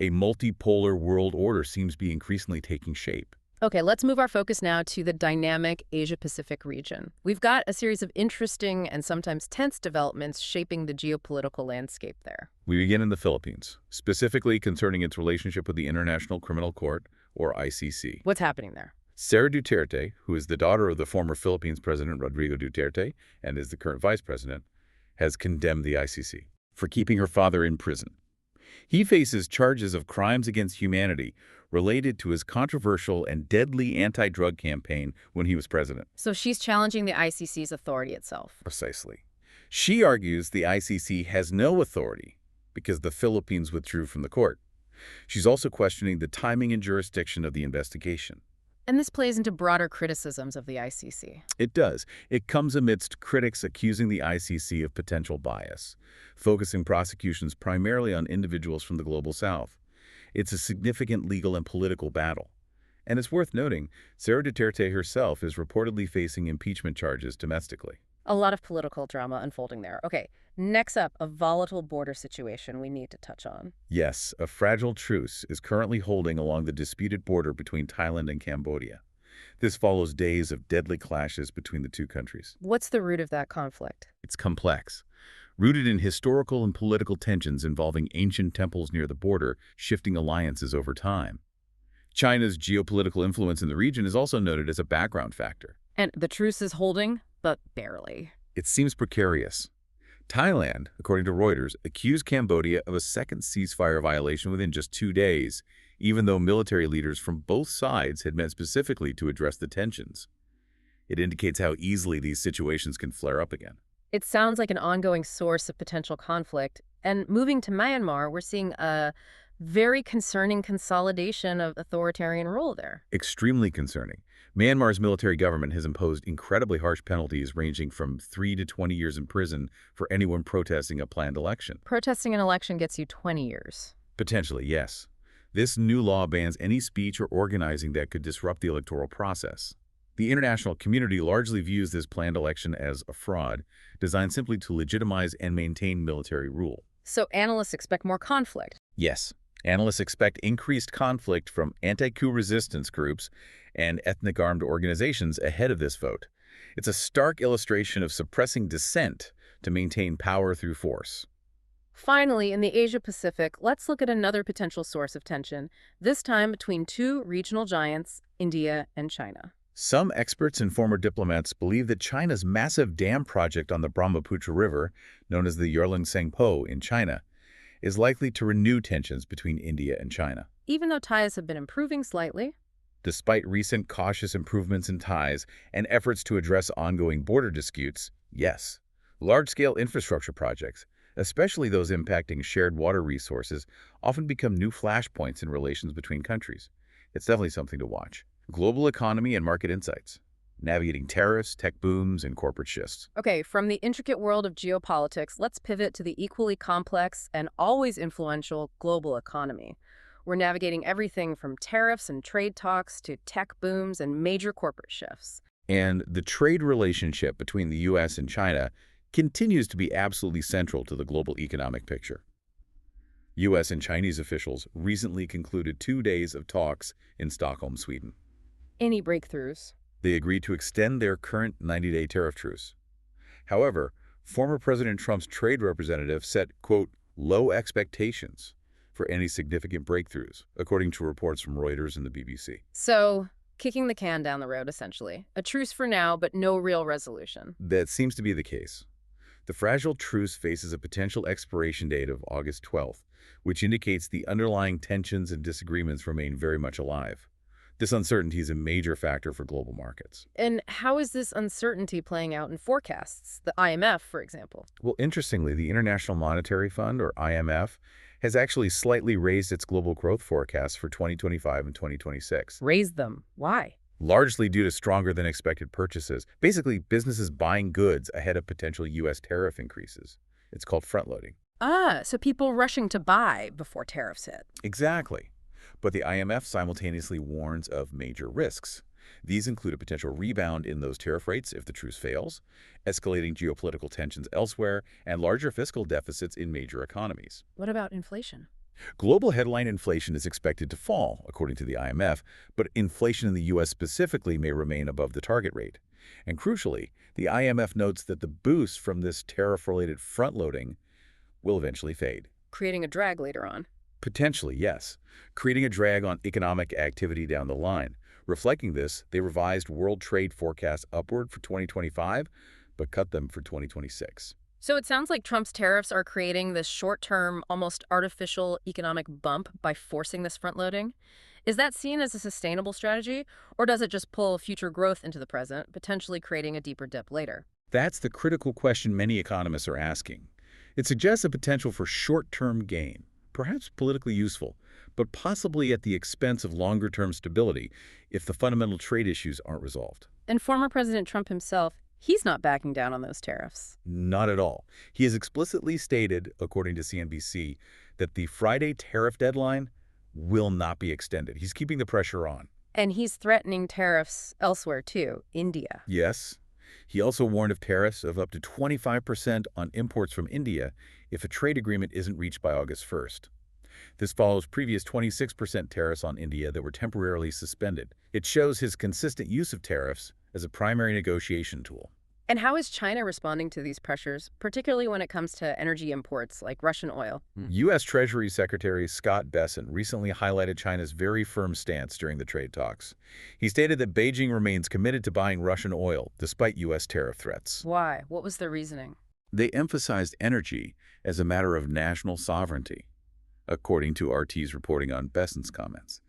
A multipolar world order seems to be increasingly taking shape. Okay, let's move our focus now to the dynamic Asia-Pacific region. We've got a series of interesting and sometimes tense developments shaping the geopolitical landscape there. We begin in the Philippines, specifically concerning its relationship with the International Criminal Court, or ICC. What's happening there? Sara Duterte, who is the daughter of the former Philippines President Rodrigo Duterte and is the current vice president, has condemned the ICC for keeping her father in prison. He faces charges of crimes against humanity related to his controversial and deadly anti-drug campaign when he was president. So she's challenging the ICC's authority itself. Precisely. She argues the ICC has no authority because the Philippines withdrew from the court. She's also questioning the timing and jurisdiction of the investigation. And this plays into broader criticisms of the ICC. It does. It comes amidst critics accusing the ICC of potential bias, focusing prosecutions primarily on individuals from the Global South. It's a significant legal and political battle. And it's worth noting, Sarah Duterte herself is reportedly facing impeachment charges domestically. A lot of political drama unfolding there. Okay, next up, a volatile border situation we need to touch on. Yes, a fragile truce is currently holding along the disputed border between Thailand and Cambodia. This follows days of deadly clashes between the two countries. What's the root of that conflict? It's complex, rooted in historical and political tensions involving ancient temples near the border, shifting alliances over time. China's geopolitical influence in the region is also noted as a background factor. And the truce is holding, but barely. It seems precarious. Thailand, according to Reuters, accused Cambodia of a second ceasefire violation within just 2 days, even though military leaders from both sides had met specifically to address the tensions. It indicates how easily these situations can flare up again. It sounds like an ongoing source of potential conflict. And moving to Myanmar, we're seeing a very concerning consolidation of authoritarian rule there. Extremely concerning. Myanmar's military government has imposed incredibly harsh penalties ranging from 3 to 20 years in prison for anyone protesting a planned election. Protesting an election gets you 20 years. Potentially, yes. This new law bans any speech or organizing that could disrupt the electoral process. The international community largely views this planned election as a fraud, designed simply to legitimize and maintain military rule. So analysts expect more conflict. Yes. Analysts expect increased conflict from anti-coup resistance groups and ethnic armed organizations ahead of this vote. It's a stark illustration of suppressing dissent to maintain power through force. Finally, in the Asia-Pacific, let's look at another potential source of tension, this time between two regional giants, India and China. Some experts and former diplomats believe that China's massive dam project on the Brahmaputra River, known as the Yarlung-Tsangpo in China, is likely to renew tensions between India and China. Even though ties have been improving slightly. Despite recent cautious improvements in ties and efforts to address ongoing border disputes, yes, large-scale infrastructure projects, especially those impacting shared water resources, often become new flashpoints in relations between countries. It's definitely something to watch. Global economy and market insights. Navigating tariffs, tech booms, and corporate shifts. Okay, from the intricate world of geopolitics, let's pivot to the equally complex and always influential global economy. We're navigating everything from tariffs and trade talks to tech booms and major corporate shifts. And the trade relationship between the U.S. and China continues to be absolutely central to the global economic picture. U.S. and Chinese officials recently concluded 2 days of talks in Stockholm, Sweden. Any breakthroughs? They agreed to extend their current 90-day tariff truce. However, former President Trump's trade representative set, quote, low expectations for any significant breakthroughs, according to reports from Reuters and the BBC. So, kicking the can down the road, essentially. A truce for now, but no real resolution. That seems to be the case. The fragile truce faces a potential expiration date of August 12th, which indicates the underlying tensions and disagreements remain very much alive. This uncertainty is a major factor for global markets. And how is this uncertainty playing out in forecasts? The IMF, for example. Well, interestingly, the International Monetary Fund, or IMF, has actually slightly raised its global growth forecasts for 2025 and 2026. Raised them. Why? Largely due to stronger than expected purchases. Basically, businesses buying goods ahead of potential U.S. tariff increases. It's called front-loading. Ah, so people rushing to buy before tariffs hit. Exactly. But the IMF simultaneously warns of major risks. These include a potential rebound in those tariff rates if the truce fails, escalating geopolitical tensions elsewhere, and larger fiscal deficits in major economies. What about inflation? Global headline inflation is expected to fall, according to the IMF, but inflation in the U.S. specifically may remain above the target rate. And crucially, the IMF notes that the boost from this tariff-related front-loading will eventually fade. Creating a drag later on. Potentially, yes, creating a drag on economic activity down the line. Reflecting this, they revised world trade forecasts upward for 2025, but cut them for 2026. So it sounds like Trump's tariffs are creating this short-term, almost artificial economic bump by forcing this front-loading. Is that seen as a sustainable strategy, or does it just pull future growth into the present, potentially creating a deeper dip later? That's the critical question many economists are asking. It suggests a potential for short-term gain, perhaps politically useful, but possibly at the expense of longer-term stability if the fundamental trade issues aren't resolved. And former President Trump himself, he's not backing down on those tariffs. Not at all. He has explicitly stated, according to CNBC, that the Friday tariff deadline will not be extended. He's keeping the pressure on. And he's threatening tariffs elsewhere, too, India. Yes. He also warned of tariffs of up to 25% on imports from India if a trade agreement isn't reached by August 1st. This follows previous 26% tariffs on India that were temporarily suspended. It shows his consistent use of tariffs as a primary negotiation tool. And how is China responding to these pressures, particularly when it comes to energy imports like Russian oil? U.S. Treasury Secretary Scott Bessent recently highlighted China's very firm stance during the trade talks. He stated that Beijing remains committed to buying Russian oil despite U.S. tariff threats. Why? What was their reasoning? They emphasized energy as a matter of national sovereignty, according to RT's reporting on Bessent's comments.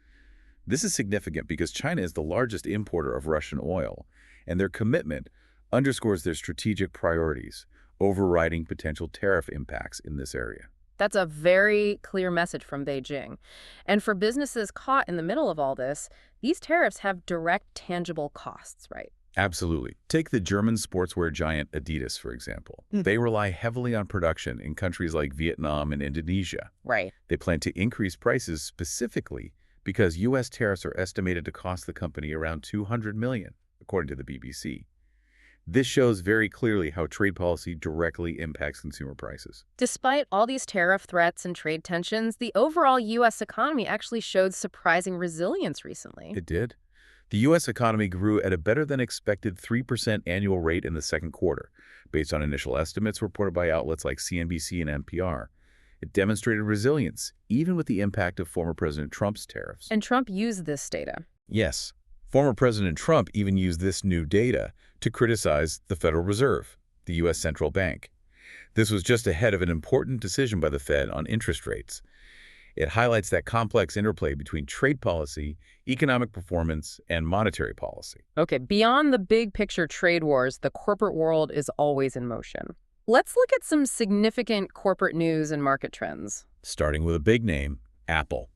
This is significant because China is the largest importer of Russian oil, and their commitment underscores their strategic priorities, overriding potential tariff impacts in this area. That's a very clear message from Beijing. And for businesses caught in the middle of all this, these tariffs have direct, tangible costs, right? Absolutely. Take the German sportswear giant Adidas, for example. They rely heavily on production in countries like Vietnam and Indonesia. Right. They plan to increase prices specifically because U.S. tariffs are estimated to cost the company around $200 million, according to the BBC. This shows very clearly how trade policy directly impacts consumer prices. Despite all these tariff threats and trade tensions, the overall U.S. economy actually showed surprising resilience recently. It did. The U.S. economy grew at a better-than-expected 3% annual rate in the second quarter, based on initial estimates reported by outlets like CNBC and NPR. It demonstrated resilience, even with the impact of former President Trump's tariffs. And Trump used this data. Yes. Former President Trump even used this new data to criticize the Federal Reserve, the U.S. central bank. This was just ahead of an important decision by the Fed on interest rates. It highlights that complex interplay between trade policy, economic performance, and monetary policy. Okay, beyond the big picture trade wars, the corporate world is always in motion. Let's look at some significant corporate news and market trends. Starting with a big name, Apple.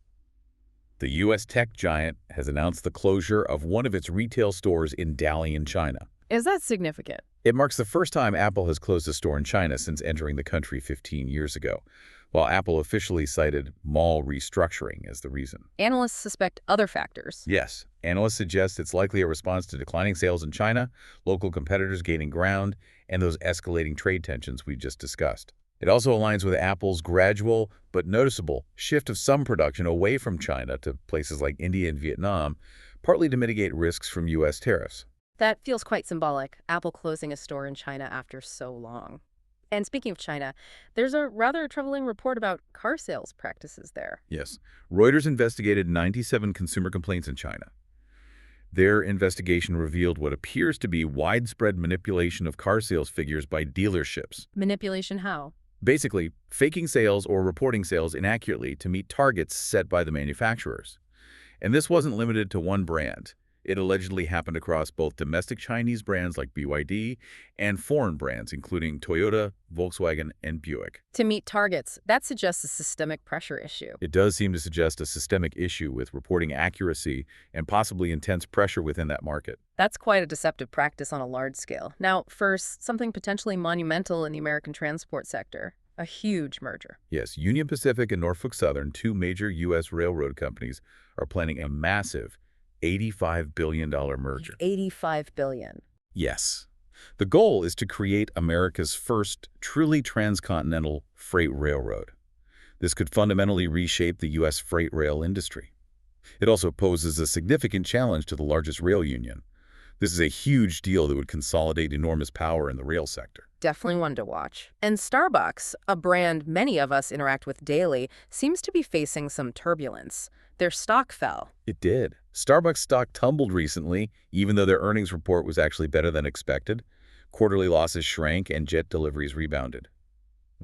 The U.S. tech giant has announced the closure of one of its retail stores in Dalian, China. Is that significant? It marks the first time Apple has closed a store in China since entering the country 15 years ago, while Apple officially cited mall restructuring as the reason. Analysts suspect other factors. Yes, analysts suggest it's likely a response to declining sales in China, local competitors gaining ground, and those escalating trade tensions we just discussed. It also aligns with Apple's gradual but noticeable shift of some production away from China to places like India and Vietnam, partly to mitigate risks from U.S. tariffs. That feels quite symbolic, Apple closing a store in China after so long. And speaking of China, there's a rather troubling report about car sales practices there. Yes. Reuters investigated 97 consumer complaints in China. Their investigation revealed what appears to be widespread manipulation of car sales figures by dealerships. Manipulation how? Basically, faking sales or reporting sales inaccurately to meet targets set by the manufacturers. And this wasn't limited to one brand. It allegedly happened across both domestic Chinese brands like BYD and foreign brands, including Toyota, Volkswagen, and Buick. To meet targets, that suggests a systemic pressure issue. It does seem to suggest a systemic issue with reporting accuracy and possibly intense pressure within that market. That's quite a deceptive practice on a large scale. Now, first, something potentially monumental in the American transport sector. A huge merger. Yes, Union Pacific and Norfolk Southern, two major U.S. railroad companies, are planning a massive $85 billion merger. $85 billion. Yes. The goal is to create America's first truly transcontinental freight railroad. This could fundamentally reshape the U.S. freight rail industry. It also poses a significant challenge to the largest rail union. This is a huge deal that would consolidate enormous power in the rail sector. Definitely one to watch. And Starbucks, a brand many of us interact with daily, seems to be facing some turbulence. Their stock fell. It did. Starbucks stock tumbled recently, even though their earnings report was actually better than expected. Quarterly losses shrank and jet deliveries rebounded.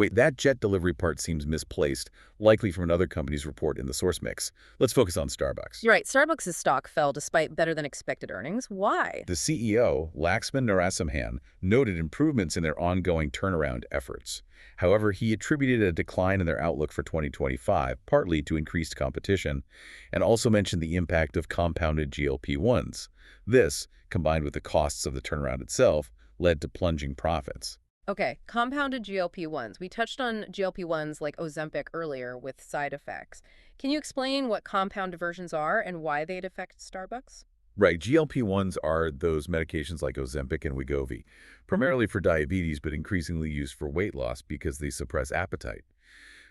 Wait, that jet delivery part seems misplaced, likely from another company's report in the source mix. Let's focus on Starbucks. You're right, Starbucks' stock fell despite better than expected earnings. Why? The CEO, Laxman Narasimhan, noted improvements in their ongoing turnaround efforts. However, he attributed a decline in their outlook for 2025, partly to increased competition, and also mentioned the impact of compounded GLP-1s. This, combined with the costs of the turnaround itself, led to plunging profits. Okay, compounded GLP-1s. We touched on GLP-1s like Ozempic earlier with side effects. Can you explain what compounded versions are and why they'd affect Starbucks? Right, GLP-1s are those medications like Ozempic and Wegovy, primarily for diabetes but increasingly used for weight loss because they suppress appetite.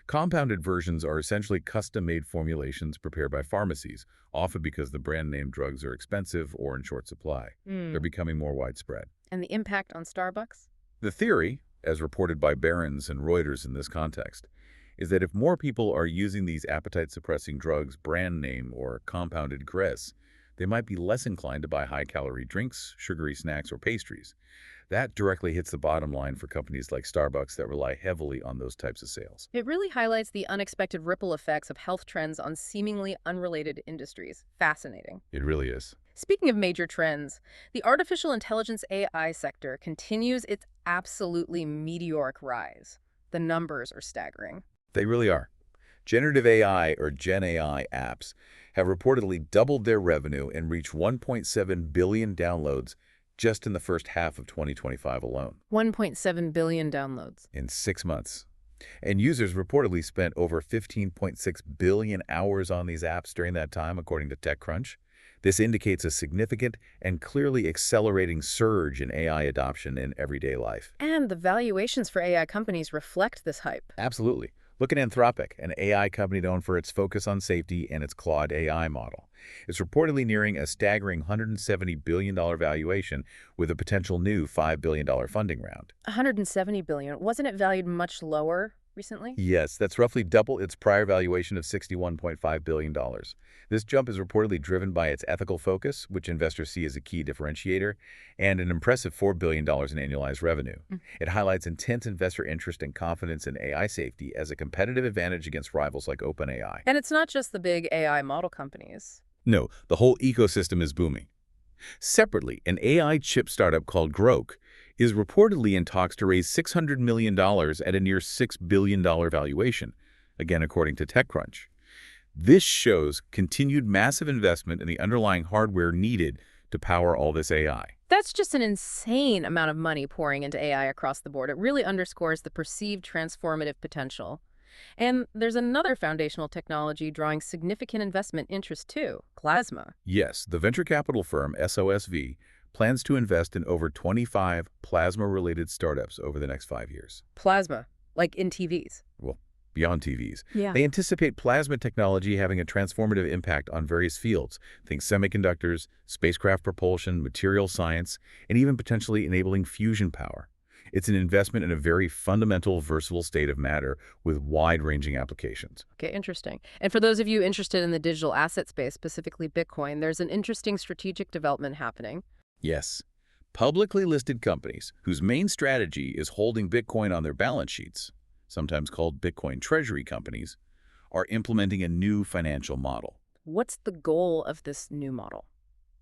Compounded versions are essentially custom-made formulations prepared by pharmacies, often because the brand-name drugs are expensive or in short supply. They're becoming more widespread. And the impact on Starbucks? The theory, as reported by Barron's and Reuters in this context, is that if more people are using these appetite-suppressing drugs brand name or compounded GRES, they might be less inclined to buy high-calorie drinks, sugary snacks, or pastries. That directly hits the bottom line for companies like Starbucks that rely heavily on those types of sales. It really highlights the unexpected ripple effects of health trends on seemingly unrelated industries. Fascinating. It really is. Speaking of major trends, the artificial intelligence AI sector continues its absolutely meteoric rise. The numbers are staggering. They really are. Generative AI or Gen AI apps have reportedly doubled their revenue and reached 1.7 billion downloads just in the first half of 2025 alone. 1.7 billion downloads. In 6 months. And users reportedly spent over 15.6 billion hours on these apps during that time, according to TechCrunch. This indicates a significant and clearly accelerating surge in AI adoption in everyday life. And the valuations for AI companies reflect this hype. Absolutely. Look at Anthropic, an AI company known for its focus on safety and its Claude AI model. It's reportedly nearing a staggering $170 billion valuation with a potential new $5 billion funding round. $170 billion. Wasn't it valued much lower recently? Yes, that's roughly double its prior valuation of $61.5 billion. This jump is reportedly driven by its ethical focus, which investors see as a key differentiator, and an impressive $4 billion in annualized revenue. It highlights intense investor interest and confidence in AI safety as a competitive advantage against rivals like OpenAI. And it's not just the big AI model companies. No, the whole ecosystem is booming. Separately, an AI chip startup called Grok is reportedly in talks to raise $600 million at a near $6 billion valuation, again according to TechCrunch. This shows continued massive investment in the underlying hardware needed to power all this AI. That's just an insane amount of money pouring into AI across the board. It really underscores the perceived transformative potential. And there's another foundational technology drawing significant investment interest too, plasma. Yes, the venture capital firm SOSV plans to invest in over 25 plasma-related startups over the next 5 years. Plasma, like in TVs. Well, beyond TVs. Yeah. They anticipate plasma technology having a transformative impact on various fields. Think semiconductors, spacecraft propulsion, material science, and even potentially enabling fusion power. It's an investment in a very fundamental, versatile state of matter with wide-ranging applications. Okay, interesting. And for those of you interested in the digital asset space, specifically Bitcoin, there's an interesting strategic development happening. Yes. Publicly listed companies whose main strategy is holding Bitcoin on their balance sheets, sometimes called Bitcoin treasury companies, are implementing a new financial model. What's the goal of this new model?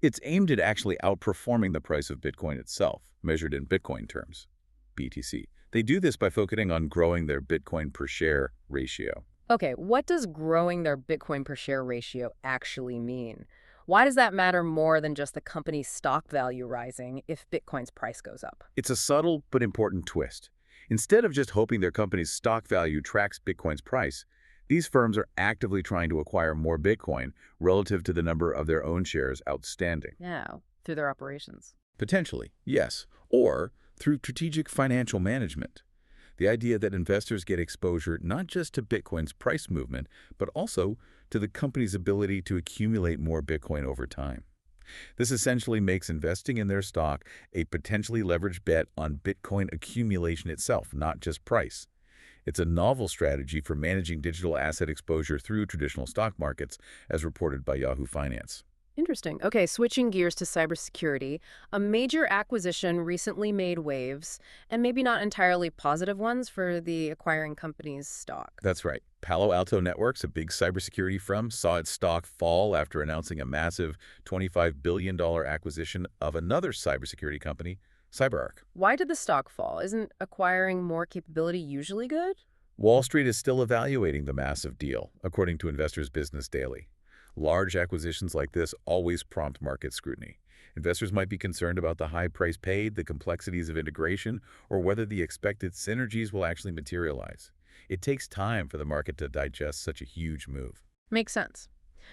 It's aimed at actually outperforming the price of Bitcoin itself, measured in Bitcoin terms, BTC. They do this by focusing on growing their Bitcoin per share ratio. Okay, what does growing their Bitcoin per share ratio actually mean? Why does that matter more than just the company's stock value rising if Bitcoin's price goes up? It's a subtle but important twist. Instead of just hoping their company's stock value tracks Bitcoin's price, these firms are actively trying to acquire more Bitcoin relative to the number of their own shares outstanding. Yeah, through their operations. Potentially, yes, or through strategic financial management. The idea that investors get exposure not just to Bitcoin's price movement, but also to the company's ability to accumulate more Bitcoin over time. This essentially makes investing in their stock a potentially leveraged bet on Bitcoin accumulation itself, not just price. It's a novel strategy for managing digital asset exposure through traditional stock markets, as reported by Yahoo Finance. Interesting. Okay, switching gears to cybersecurity, a major acquisition recently made waves, and maybe not entirely positive ones for the acquiring company's stock. That's right. Palo Alto Networks, a big cybersecurity firm, saw its stock fall after announcing a massive $25 billion acquisition of another cybersecurity company, CyberArk. Why did the stock fall? Isn't acquiring more capability usually good? Wall Street is still evaluating the massive deal, according to Investors Business Daily. Large acquisitions like this always prompt market scrutiny. Investors might be concerned about the high price paid, the complexities of integration, or whether the expected synergies will actually materialize. It takes time for the market to digest such a huge move. Makes sense.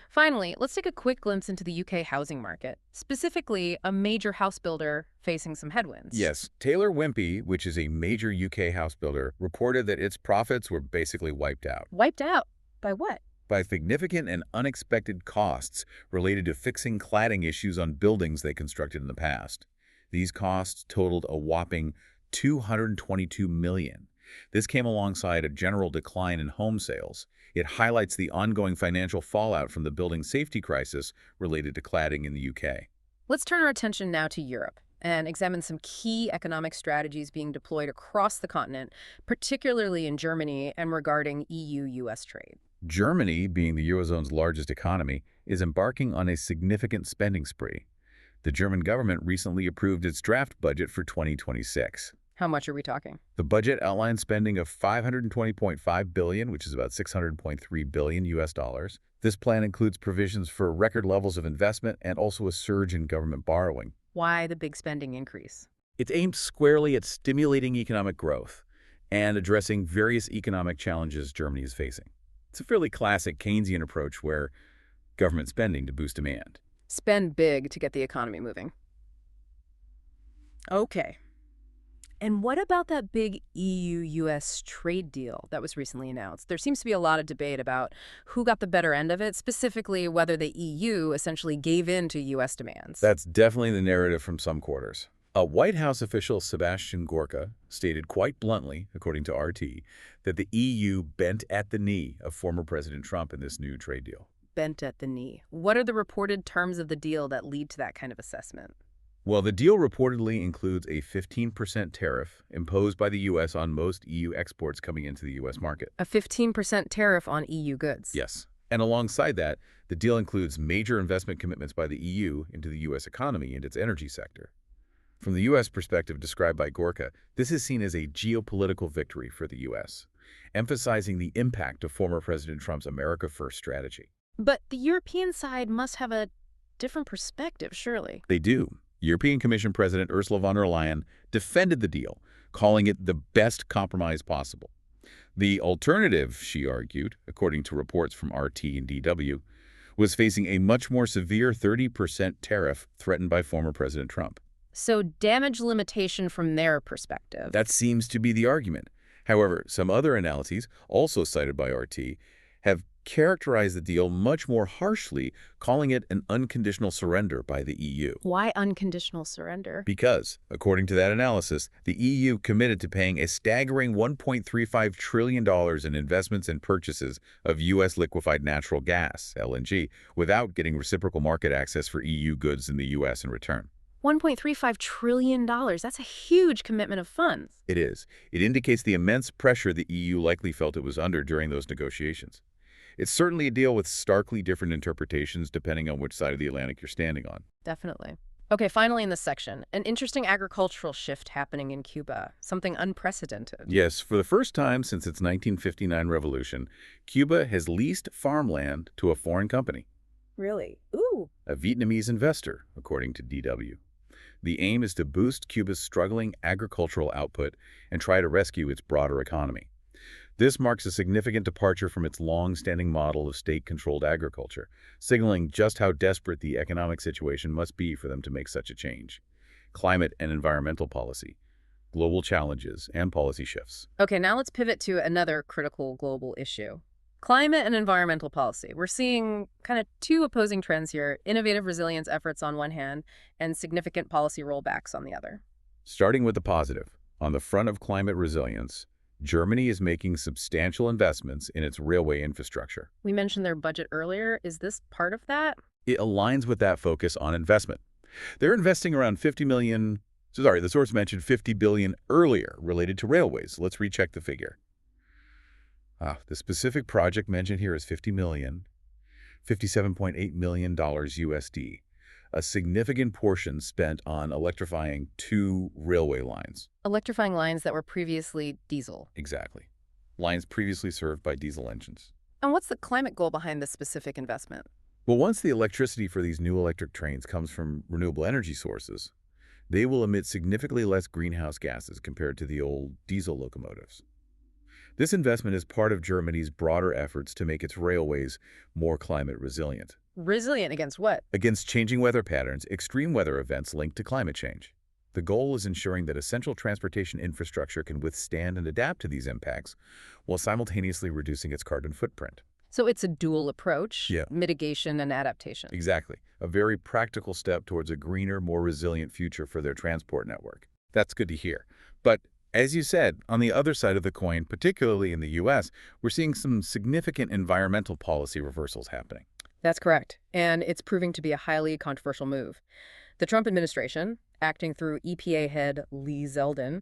Finally, let's take a quick glimpse into the UK housing market, specifically a major house builder facing some headwinds. Yes, Taylor Wimpey, which is a major UK house builder, reported that its profits were basically wiped out Wiped out? By what? by significant and unexpected costs related to fixing cladding issues on buildings they constructed in the past. These costs totaled a whopping $222 million. This came alongside a general decline in home sales. It highlights the ongoing financial fallout from the building safety crisis related to cladding in the UK. Let's turn our attention now to Europe and examine some key economic strategies being deployed across the continent, particularly in Germany and regarding EU-US trade. Germany, being the Eurozone's largest economy, is embarking on a significant spending spree. The German government recently approved its draft budget for 2026. How much are we talking? The budget outlines spending of $520.5 billion, which is about $600.3 billion US dollars. This plan includes provisions for record levels of investment and also a surge in government borrowing. Why the big spending increase? It's aimed squarely at stimulating economic growth and addressing various economic challenges Germany is facing. It's a fairly classic Keynesian approach where government spending to boost demand. Spend big to get the economy moving. Okay. And what about that big EU-US trade deal that was recently announced? There seems to be a lot of debate about who got the better end of it, specifically whether the EU essentially gave in to US demands. That's definitely the narrative from some quarters. A White House official, Sebastian Gorka, stated quite bluntly, according to RT, that the EU bent at the knee of former President Trump in this new trade deal. Bent at the knee. What are the reported terms of the deal that lead to that kind of assessment? Well, the deal reportedly includes a 15% tariff imposed by the U.S. on most EU exports coming into the U.S. market. A 15% tariff on EU goods. Yes. And alongside that, the deal includes major investment commitments by the EU into the U.S. economy and its energy sector. From the U.S. perspective described by Gorka, this is seen as a geopolitical victory for the U.S., emphasizing the impact of former President Trump's America First strategy. But the European side must have a different perspective, surely. They do. European Commission President Ursula von der Leyen defended the deal, calling it the best compromise possible. The alternative, she argued, according to reports from RT and DW, was facing a much more severe 30% tariff threatened by former President Trump. So damage limitation from their perspective. That seems to be the argument. However, some other analyses, also cited by RT, have characterized the deal much more harshly, calling it an unconditional surrender by the EU. Why unconditional surrender? Because, according to that analysis, the EU committed to paying a staggering $1.35 trillion in investments and purchases of U.S. liquefied natural gas, LNG, without getting reciprocal market access for EU goods in the U.S. in return. $1.35 trillion. That's a huge commitment of funds. It is. It indicates the immense pressure the EU likely felt it was under during those negotiations. It's certainly a deal with starkly different interpretations depending on which side of the Atlantic you're standing on. Definitely. Okay, finally in this section, an interesting agricultural shift happening in Cuba, something unprecedented. Yes, for the first time since its 1959 revolution, Cuba has leased farmland to a foreign company. Really? Ooh. A Vietnamese investor, according to DW. The aim is to boost Cuba's struggling agricultural output and try to rescue its broader economy. This marks a significant departure from its long-standing model of state-controlled agriculture, signaling just how desperate the economic situation must be for them to make such a change. Climate and environmental policy, global challenges, and policy shifts. Okay, now let's pivot to another critical global issue. Climate and environmental policy. We're seeing kind of two opposing trends here, innovative resilience efforts on one hand and significant policy rollbacks on the other. Starting with the positive, on the front of climate resilience, Germany is making substantial investments in its railway infrastructure. We mentioned their budget earlier. Is this part of that? It aligns with that focus on investment. They're investing around 50 million, sorry, the source mentioned 50 billion earlier related to railways. Let's recheck the figure. The specific project mentioned here is 50 million, $57.8 million USD, a significant portion spent on electrifying 2 railway lines. Electrifying lines that were previously diesel. Exactly. Lines previously served by diesel engines. And what's the climate goal behind this specific investment? Well, once the electricity for these new electric trains comes from renewable energy sources, they will emit significantly less greenhouse gases compared to the old diesel locomotives. This investment is part of Germany's broader efforts to make its railways more climate resilient. Resilient against what? Against changing weather patterns, extreme weather events linked to climate change. The goal is ensuring that essential transportation infrastructure can withstand and adapt to these impacts while simultaneously reducing its carbon footprint. So it's a dual approach, Yeah. mitigation and adaptation. Exactly. A very practical step towards a greener, more resilient future for their transport network. That's good to hear. But as you said, on the other side of the coin, particularly in the U.S., we're seeing some significant environmental policy reversals happening. That's correct. And it's proving to be a highly controversial move. The Trump administration, acting through EPA head Lee Zeldin,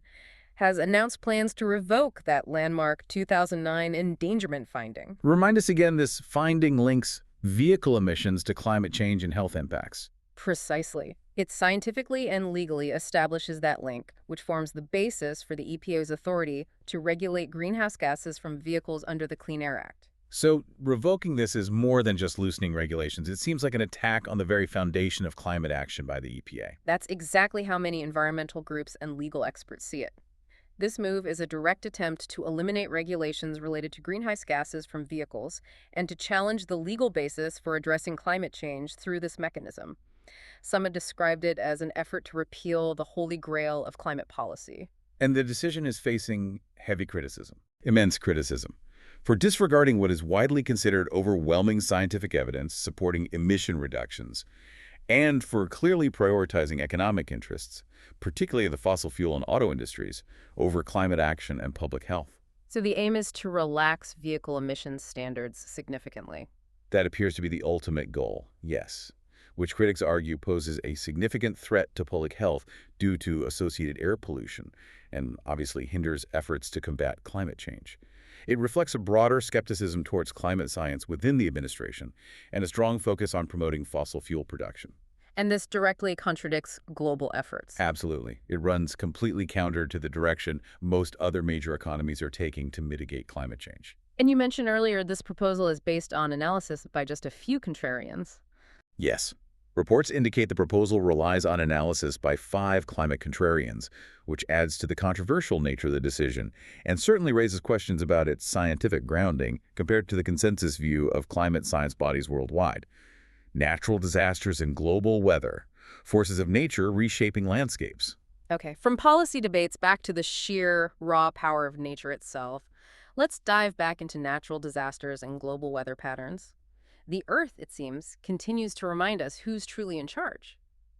has announced plans to revoke that landmark 2009 endangerment finding. Remind us again, this finding links vehicle emissions to climate change and health impacts. Precisely. It scientifically and legally establishes that link, which forms the basis for the EPA's authority to regulate greenhouse gases from vehicles under the Clean Air Act. So revoking this is more than just loosening regulations. It seems like an attack on the very foundation of climate action by the EPA. That's exactly how many environmental groups and legal experts see it. This move is a direct attempt to eliminate regulations related to greenhouse gases from vehicles and to challenge the legal basis for addressing climate change through this mechanism. Some have described it as an effort to repeal the holy grail of climate policy. And the decision is facing heavy criticism, immense criticism, for disregarding what is widely considered overwhelming scientific evidence supporting emission reductions, and for clearly prioritizing economic interests, particularly the fossil fuel and auto industries, over climate action and public health. So the aim is to relax vehicle emissions standards significantly. That appears to be the ultimate goal, yes, which critics argue poses a significant threat to public health due to associated air pollution and obviously hinders efforts to combat climate change. It reflects a broader skepticism towards climate science within the administration and a strong focus on promoting fossil fuel production. And this directly contradicts global efforts. Absolutely. It runs completely counter to the direction most other major economies are taking to mitigate climate change. And you mentioned earlier this proposal is based on analysis by just a few contrarians. Yes. Reports indicate the proposal relies on analysis by 5 climate contrarians, which adds to the controversial nature of the decision and certainly raises questions about its scientific grounding compared to the consensus view of climate science bodies worldwide. Natural disasters and global weather, forces of nature reshaping landscapes. Okay, from policy debates back to the sheer, raw power of nature itself, let's dive back into natural disasters and global weather patterns. The Earth, it seems, continues to remind us who's truly in charge.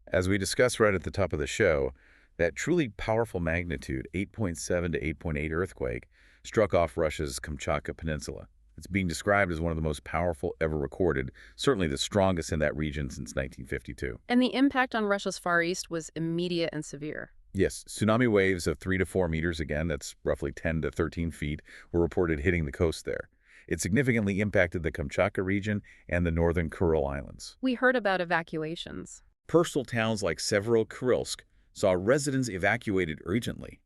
As we discussed right at the top of the show, that truly powerful magnitude 8.7 to 8.8 earthquake struck off Russia's Kamchatka Peninsula. It's being described as one of the most powerful ever recorded, certainly the strongest in that region since 1952. And the impact on Russia's Far East was immediate and severe. Yes, tsunami waves of 3 to 4 meters, again, that's roughly 10 to 13 feet, were reported hitting the coast there. It significantly impacted the Kamchatka region and the northern Kuril Islands. We heard about evacuations. Coastal towns like Severokurilsk saw residents evacuated urgently.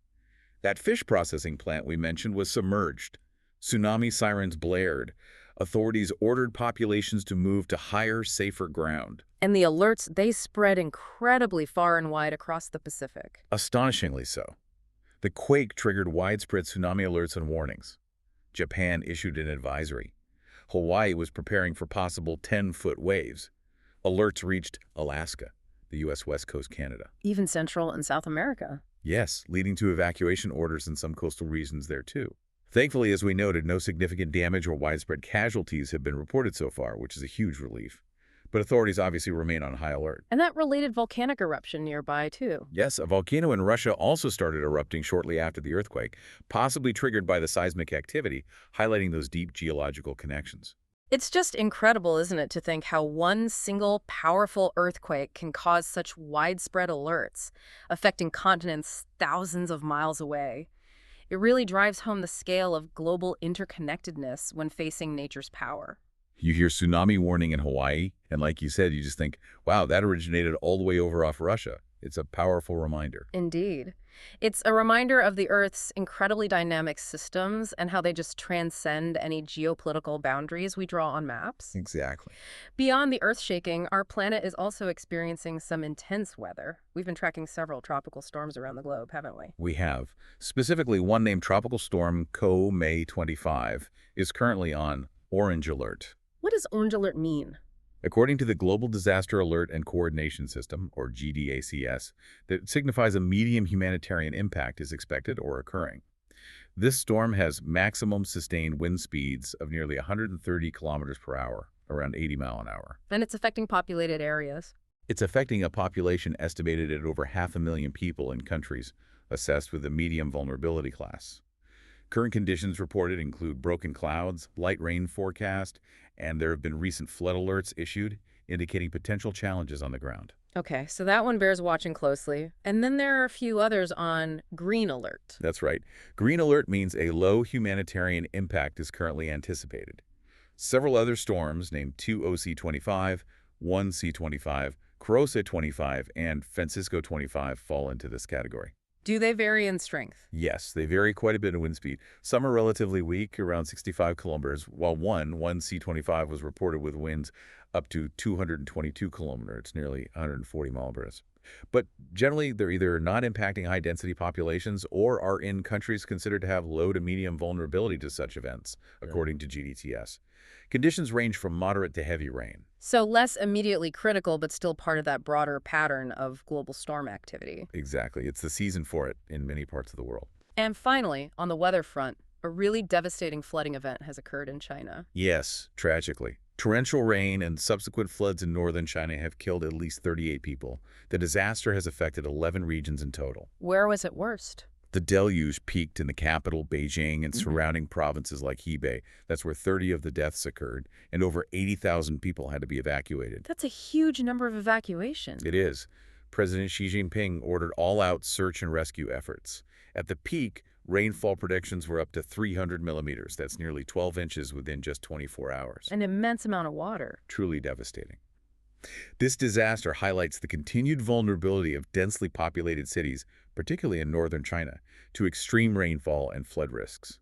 That fish processing plant we mentioned was submerged. Tsunami sirens blared. Authorities ordered populations to move to higher, safer ground. And the alerts, they spread incredibly far and wide across the Pacific. Astonishingly so. The quake triggered widespread tsunami alerts and warnings. Japan issued an advisory. Hawaii was preparing for possible 10-foot waves. Alerts reached Alaska, the U.S. West Coast, Canada. Even Central and South America. Yes, leading to evacuation orders in some coastal regions there too. Thankfully, as we noted, no significant damage or widespread casualties have been reported so far, which is a huge relief. But authorities obviously remain on high alert. And that related volcanic eruption nearby, too. Yes, a volcano in Russia also started erupting shortly after the earthquake, possibly triggered by the seismic activity, highlighting those deep geological connections. It's just incredible, isn't it, to think how one single powerful earthquake can cause such widespread alerts, affecting continents thousands of miles away. It really drives home the scale of global interconnectedness when facing nature's power. You hear tsunami warning in Hawaii, and like you said, you just think, wow, that originated all the way over off Russia. It's a powerful reminder. Indeed. It's a reminder of the Earth's incredibly dynamic systems and how they just transcend any geopolitical boundaries we draw on maps. Exactly. Beyond the earth shaking, our planet is also experiencing some intense weather. We've been tracking several tropical storms around the globe, haven't we? We have. Specifically, one named Tropical Storm May 25 is currently on orange alert. What does orange alert mean? According to the Global Disaster Alert and Coordination System, or GDACS, that signifies a medium humanitarian impact is expected or occurring. This storm has maximum sustained wind speeds of nearly 130 kilometers per hour, around 80 miles an hour. And it's affecting populated areas. It's affecting a population estimated at over 500,000 people in countries assessed with a medium vulnerability class. Current conditions reported include broken clouds, light rain forecast, and there have been recent flood alerts issued, indicating potential challenges on the ground. Okay, so that one bears watching closely. And then there are a few others on green alert. That's right. Green alert means a low humanitarian impact is currently anticipated. Several other storms, named 2 OC25, 1 C25, Kurosa 25, and Francisco 25, fall into this category. Do they vary in strength? Yes, they vary quite a bit in wind speed. Some are relatively weak, around 65 kilometers, while one C25 was reported with winds up to 222 kilometers, nearly 140 miles per hour. But generally, they're either not impacting high-density populations or are in countries considered to have low to medium vulnerability to such events, according to GDTS. Conditions range from moderate to heavy rain. So less immediately critical, but still part of that broader pattern of global storm activity. Exactly. It's the season for it in many parts of the world. And finally, on the weather front, a really devastating flooding event has occurred in China. Yes, tragically. Torrential rain and subsequent floods in northern China have killed at least 38 people. The disaster has affected 11 regions in total. Where was it worst? The deluge peaked in the capital, Beijing, and surrounding provinces like Hebei. That's where 30 of the deaths occurred, and over 80,000 people had to be evacuated. That's a huge number of evacuations. It is. President Xi Jinping ordered all-out search and rescue efforts. At the peak, rainfall predictions were up to 300 millimeters. That's nearly 12 inches within just 24 hours. An immense amount of water. Truly devastating. This disaster highlights the continued vulnerability of densely populated cities, particularly in northern China, to extreme rainfall and flood risks.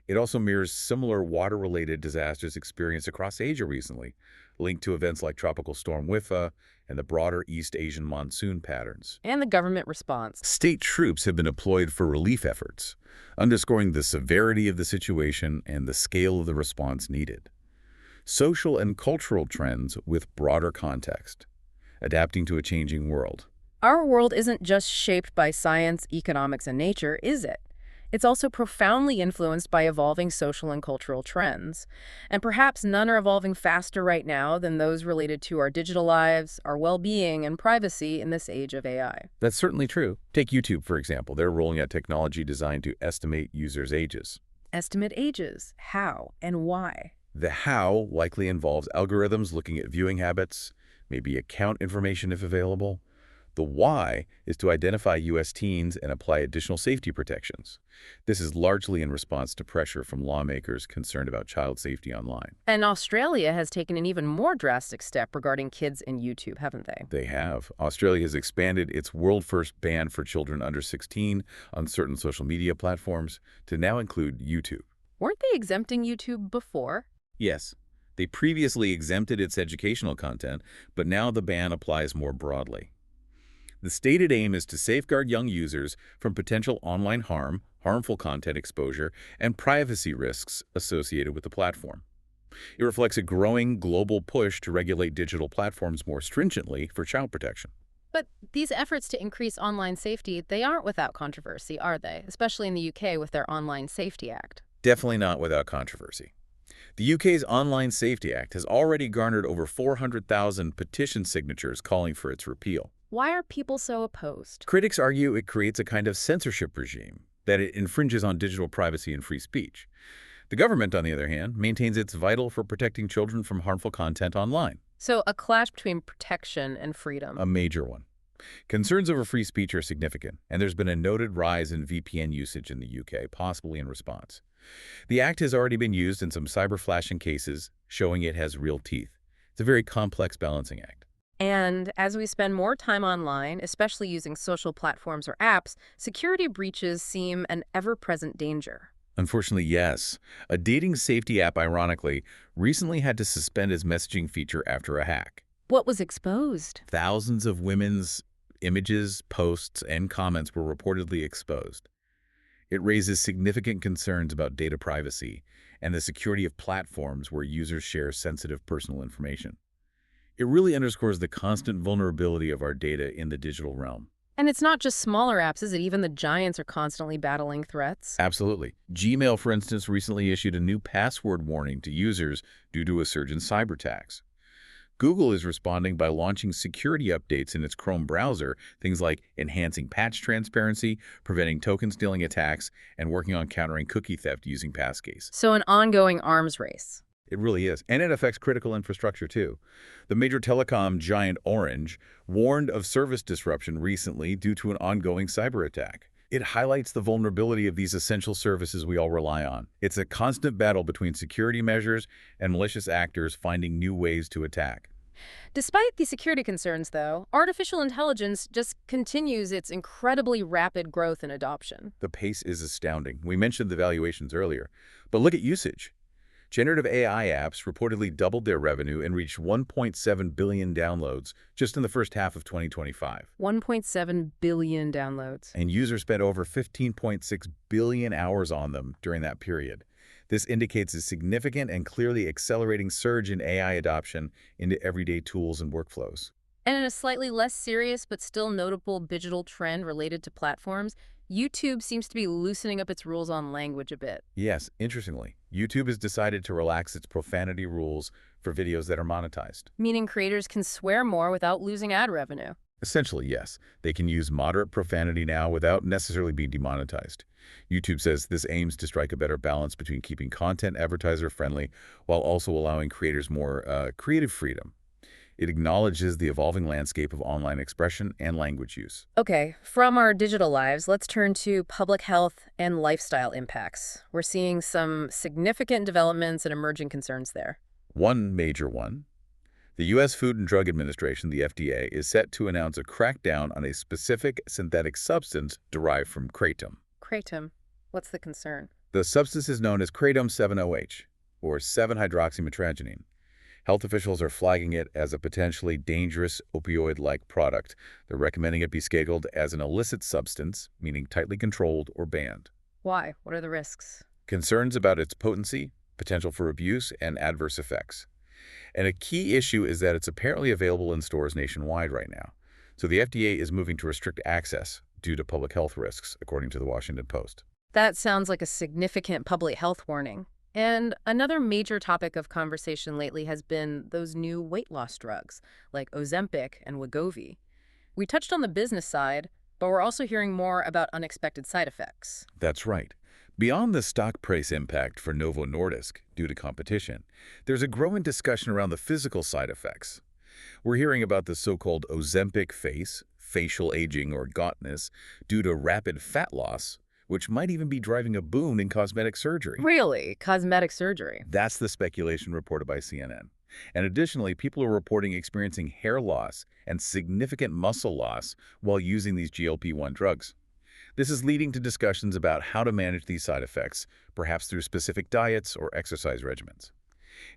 It also mirrors similar water-related disasters experienced across Asia recently, linked to events like Tropical Storm Wifa and the broader East Asian monsoon patterns. And the government response. State troops have been deployed for relief efforts, underscoring the severity of the situation and the scale of the response needed. Social and cultural trends with broader context, adapting to a changing world. Our world isn't just shaped by science, economics, and nature, is it? It's also profoundly influenced by evolving social and cultural trends. And perhaps none are evolving faster right now than those related to our digital lives, our well-being, and privacy in this age of AI. That's certainly true. Take YouTube, for example. They're rolling out technology designed to estimate users' ages. Estimate ages. How and why? The how likely involves algorithms looking at viewing habits, maybe account information if available. The why is to identify U.S. teens and apply additional safety protections. This is largely in response to pressure from lawmakers concerned about child safety online. And Australia has taken an even more drastic step regarding kids in YouTube, haven't they? They have. Australia has expanded its world-first ban for children under 16 on certain social media platforms to now include YouTube. Weren't they exempting YouTube before? Yes. They previously exempted its educational content, but now the ban applies more broadly. The stated aim is to safeguard young users from potential online harm, harmful content exposure, and privacy risks associated with the platform. It reflects a growing global push to regulate digital platforms more stringently for child protection. But these efforts to increase online safety, they aren't without controversy, are they? Especially in the UK with their Online Safety Act. Definitely not without controversy. The UK's Online Safety Act has already garnered over 400,000 petition signatures calling for its repeal. Why are people so opposed? Critics argue it creates a kind of censorship regime, that it infringes on digital privacy and free speech. The government, on the other hand, maintains it's vital for protecting children from harmful content online. So a clash between protection and freedom. A major one. Concerns over free speech are significant, and there's been a noted rise in VPN usage in the UK, possibly in response. The act has already been used in some cyber-flashing cases, showing it has real teeth. It's a very complex balancing act. And as we spend more time online, especially using social platforms or apps, security breaches seem an ever-present danger. Unfortunately, yes. A dating safety app, ironically, recently had to suspend its messaging feature after a hack. What was exposed? Thousands of women's images, posts, and comments were reportedly exposed. It raises significant concerns about data privacy and the security of platforms where users share sensitive personal information. It really underscores the constant vulnerability of our data in the digital realm. And it's not just smaller apps, is it? Even the giants are constantly battling threats. Absolutely. Gmail, for instance, recently issued a new password warning to users due to a surge in cyber attacks. Google is responding by launching security updates in its Chrome browser, things like enhancing patch transparency, preventing token stealing attacks, and working on countering cookie theft using passkeys. So an ongoing arms race. It really is. And it affects critical infrastructure, too. The major telecom giant Orange warned of service disruption recently due to an ongoing cyber attack. It highlights the vulnerability of these essential services we all rely on. It's a constant battle between security measures and malicious actors finding new ways to attack. Despite the security concerns, though, artificial intelligence just continues its incredibly rapid growth and adoption. The pace is astounding. We mentioned the valuations earlier, but look at usage. Generative AI apps reportedly doubled their revenue and reached 1.7 billion downloads just in the first half of 2025. 1.7 billion downloads. And users spent over 15.6 billion hours on them during that period. This indicates a significant and clearly accelerating surge in AI adoption into everyday tools and workflows. And in a slightly less serious but still notable digital trend related to platforms, YouTube seems to be loosening up its rules on language a bit. Yes, interestingly, YouTube has decided to relax its profanity rules for videos that are monetized. Meaning creators can swear more without losing ad revenue. Essentially, yes. They can use moderate profanity now without necessarily being demonetized. YouTube says this aims to strike a better balance between keeping content advertiser-friendly while also allowing creators more creative freedom. It acknowledges the evolving landscape of online expression and language use. Okay, from our digital lives, let's turn to public health and lifestyle impacts. We're seeing some significant developments and emerging concerns there. One major one. The U.S. Food and Drug Administration, the FDA, is set to announce a crackdown on a specific synthetic substance derived from kratom. Kratom. What's the concern? The substance is known as kratom 7-OH, or 7-hydroxymetragenine. Health officials are flagging it as a potentially dangerous opioid-like product. They're recommending it be scheduled as an illicit substance, meaning tightly controlled or banned. Why? What are the risks? Concerns about its potency, potential for abuse, and adverse effects. And a key issue is that it's apparently available in stores nationwide right now. So the FDA is moving to restrict access due to public health risks, according to the Washington Post. That sounds like a significant public health warning. And another major topic of conversation lately has been those new weight loss drugs, like Ozempic and Wegovy. We touched on the business side, but we're also hearing more about unexpected side effects. That's right. Beyond the stock price impact for Novo Nordisk due to competition, there's a growing discussion around the physical side effects. We're hearing about the so-called Ozempic face, facial aging or gauntness, due to rapid fat loss, which might even be driving a boom in cosmetic surgery. Really? Cosmetic surgery? That's the speculation reported by CNN. And additionally, people are reporting experiencing hair loss and significant muscle loss while using these GLP-1 drugs. This is leading to discussions about how to manage these side effects, perhaps through specific diets or exercise regimens.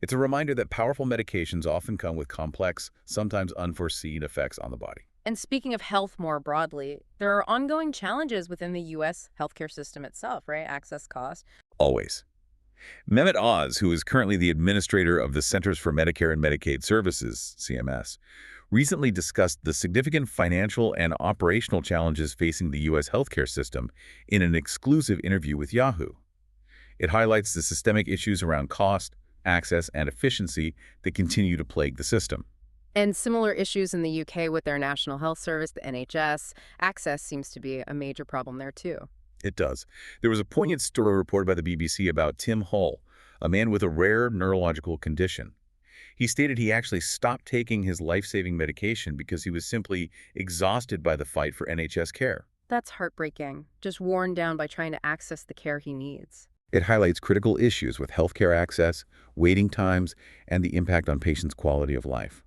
It's a reminder that powerful medications often come with complex, sometimes unforeseen effects on the body. And speaking of health more broadly, there are ongoing challenges within the U.S. healthcare system itself, right? Access costs. Always. Mehmet Oz, who is currently the administrator of the Centers for Medicare and Medicaid Services, CMS, recently discussed the significant financial and operational challenges facing the U.S. healthcare system in an exclusive interview with Yahoo. It highlights the systemic issues around cost, access, and efficiency that continue to plague the system. And similar issues in the UK with their National Health Service, the NHS. Access seems to be a major problem there, too. It does. There was a poignant story reported by the BBC about Tim Hull, a man with a rare neurological condition. He stated he actually stopped taking his life-saving medication because he was simply exhausted by the fight for NHS care. That's heartbreaking, just worn down by trying to access the care he needs. It highlights critical issues with healthcare access, waiting times, and the impact on patients' quality of life.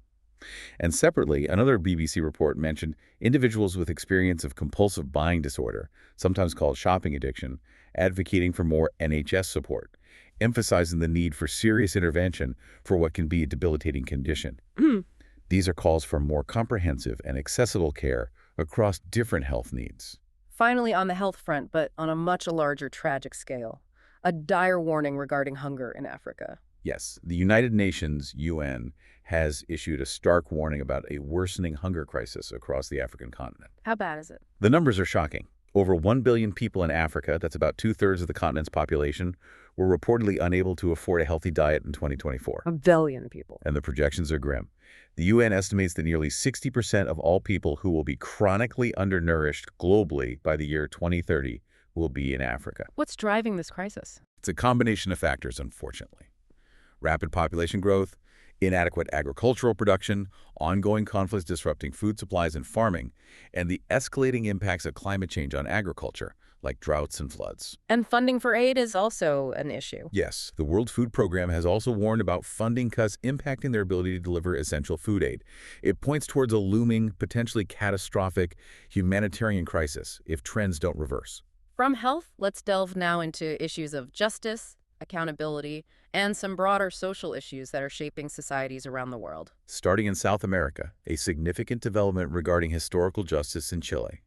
And separately, another BBC report mentioned individuals with experience of compulsive buying disorder, sometimes called shopping addiction, advocating for more NHS support, emphasizing the need for serious intervention for what can be a debilitating condition. These are calls for more comprehensive and accessible care across different health needs. Finally, on the health front, but on a much larger tragic scale, a dire warning regarding hunger in Africa. Yes, the United Nations, UN, has issued a stark warning about a worsening hunger crisis across the African continent. How bad is it? The numbers are shocking. Over 1 billion people in Africa, that's about 2/3 of the continent's population, were reportedly unable to afford a healthy diet in 2024. 1 billion people. And the projections are grim. The UN estimates that nearly 60% of all people who will be chronically undernourished globally by the year 2030 will be in Africa. What's driving this crisis? It's a combination of factors, unfortunately. Rapid population growth, inadequate agricultural production, ongoing conflicts disrupting food supplies and farming, and the escalating impacts of climate change on agriculture, like droughts and floods. And funding for aid is also an issue. Yes, the World Food Program has also warned about funding cuts impacting their ability to deliver essential food aid. It points towards a looming, potentially catastrophic humanitarian crisis if trends don't reverse. From health, let's delve now into issues of justice, accountability, and some broader social issues that are shaping societies around the world. Starting in South America, a significant development regarding historical justice in Chile.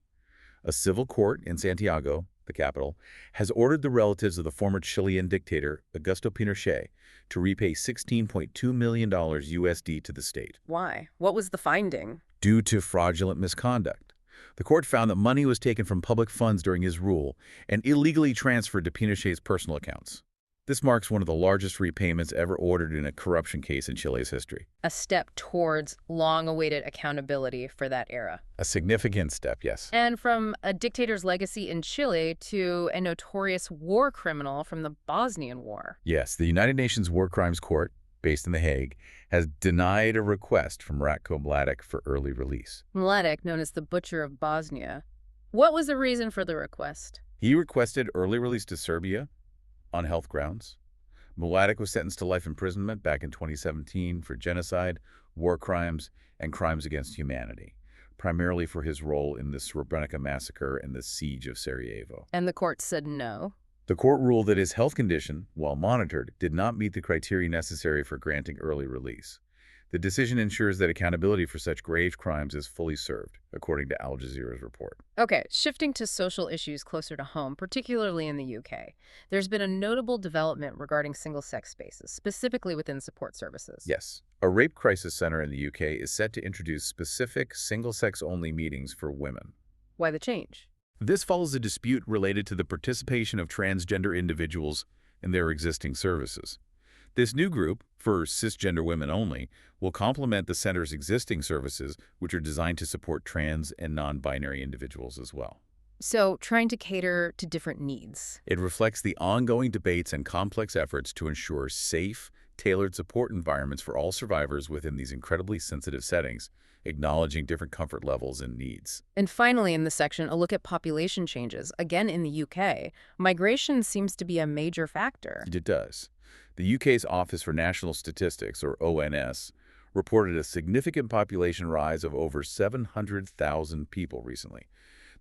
A civil court in Santiago, the capital, has ordered the relatives of the former Chilean dictator, Augusto Pinochet, to repay $16.2 million USD to the state. Why? What was the finding? Due to fraudulent misconduct. The court found that money was taken from public funds during his rule and illegally transferred to Pinochet's personal accounts. This marks one of the largest repayments ever ordered in a corruption case in Chile's history. A step towards long-awaited accountability for that era. A significant step, yes. And from a dictator's legacy in Chile to a notorious war criminal from the Bosnian War. Yes, the United Nations War Crimes Court, based in The Hague, has denied a request from Ratko Mladic for early release. Mladic, known as the Butcher of Bosnia. What was the reason for the request? He requested early release to Serbia on health grounds. Mladic was sentenced to life imprisonment back in 2017 for genocide, war crimes, and crimes against humanity, primarily for his role in the Srebrenica massacre and the siege of Sarajevo. And the court said no. The court ruled that his health condition, while monitored, did not meet the criteria necessary for granting early release. The decision ensures that accountability for such grave crimes is fully served, according to Al Jazeera's report. Okay, shifting to social issues closer to home, particularly in the UK, there's been a notable development regarding single-sex spaces, specifically within support services. Yes. A rape crisis center in the UK is set to introduce specific single-sex-only meetings for women. Why the change? This follows a dispute related to the participation of transgender individuals in their existing services. This new group, for cisgender women only, will complement the center's existing services, which are designed to support trans and non-binary individuals as well. So, trying to cater to different needs. It reflects the ongoing debates and complex efforts to ensure safe, tailored support environments for all survivors within these incredibly sensitive settings, acknowledging different comfort levels and needs. And finally, in this section, a look at population changes. Again, in the UK, migration seems to be a major factor. It does. The UK's Office for National Statistics, or ONS, reported a significant population rise of over 700,000 people recently.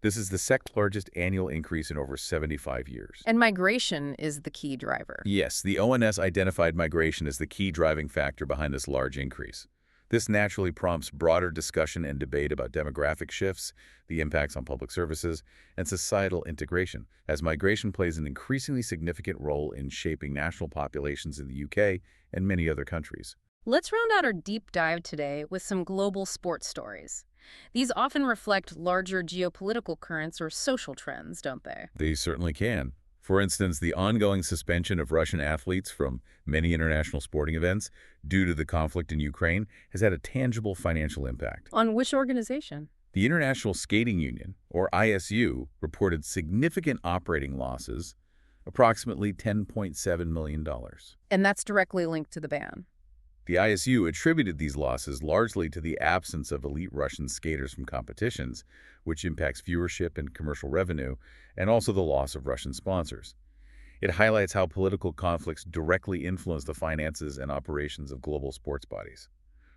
This is the second largest annual increase in over 75 years. And migration is the key driver. Yes, the ONS identified migration as the key driving factor behind this large increase. This naturally prompts broader discussion and debate about demographic shifts, the impacts on public services, and societal integration, as migration plays an increasingly significant role in shaping national populations in the UK and many other countries. Let's round out our deep dive today with some global sports stories. These often reflect larger geopolitical currents or social trends, don't they? They certainly can. For instance, the ongoing suspension of Russian athletes from many international sporting events due to the conflict in Ukraine has had a tangible financial impact. On which organization? The International Skating Union, or ISU, reported significant operating losses approximately $10.7 million. And that's directly linked to the ban. The ISU attributed these losses largely to the absence of elite Russian skaters from competitions, which impacts viewership and commercial revenue, and also the loss of Russian sponsors. It highlights how political conflicts directly influence the finances and operations of global sports bodies.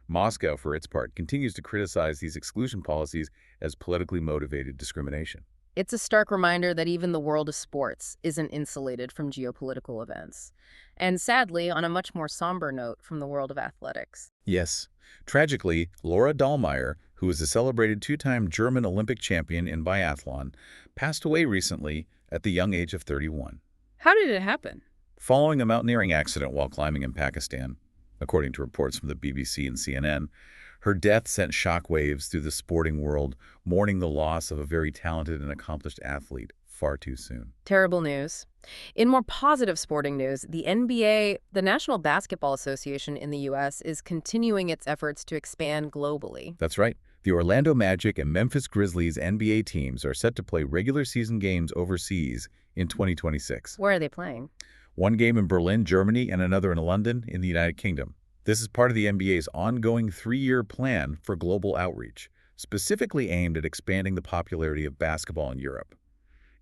Moscow, for its part, continues to criticize these exclusion policies as politically motivated discrimination. It's a stark reminder that even the world of sports isn't insulated from geopolitical events. And sadly, on a much more somber note, from the world of athletics. Yes. Tragically, Laura Dahlmeier, who is a celebrated two-time German Olympic champion in biathlon, passed away recently at the young age of 31. How did it happen? Following a mountaineering accident while climbing in Pakistan, according to reports from the BBC and CNN, her death sent shockwaves through the sporting world, mourning the loss of a very talented and accomplished athlete far too soon. Terrible news. In more positive sporting news, the NBA, the National Basketball Association in the U.S., is continuing its efforts to expand globally. That's right. The Orlando Magic and Memphis Grizzlies NBA teams are set to play regular season games overseas in 2026. Where are they playing? One game in Berlin, Germany, and another in London in the United Kingdom. This is part of the NBA's ongoing 3-year plan for global outreach, specifically aimed at expanding the popularity of basketball in Europe.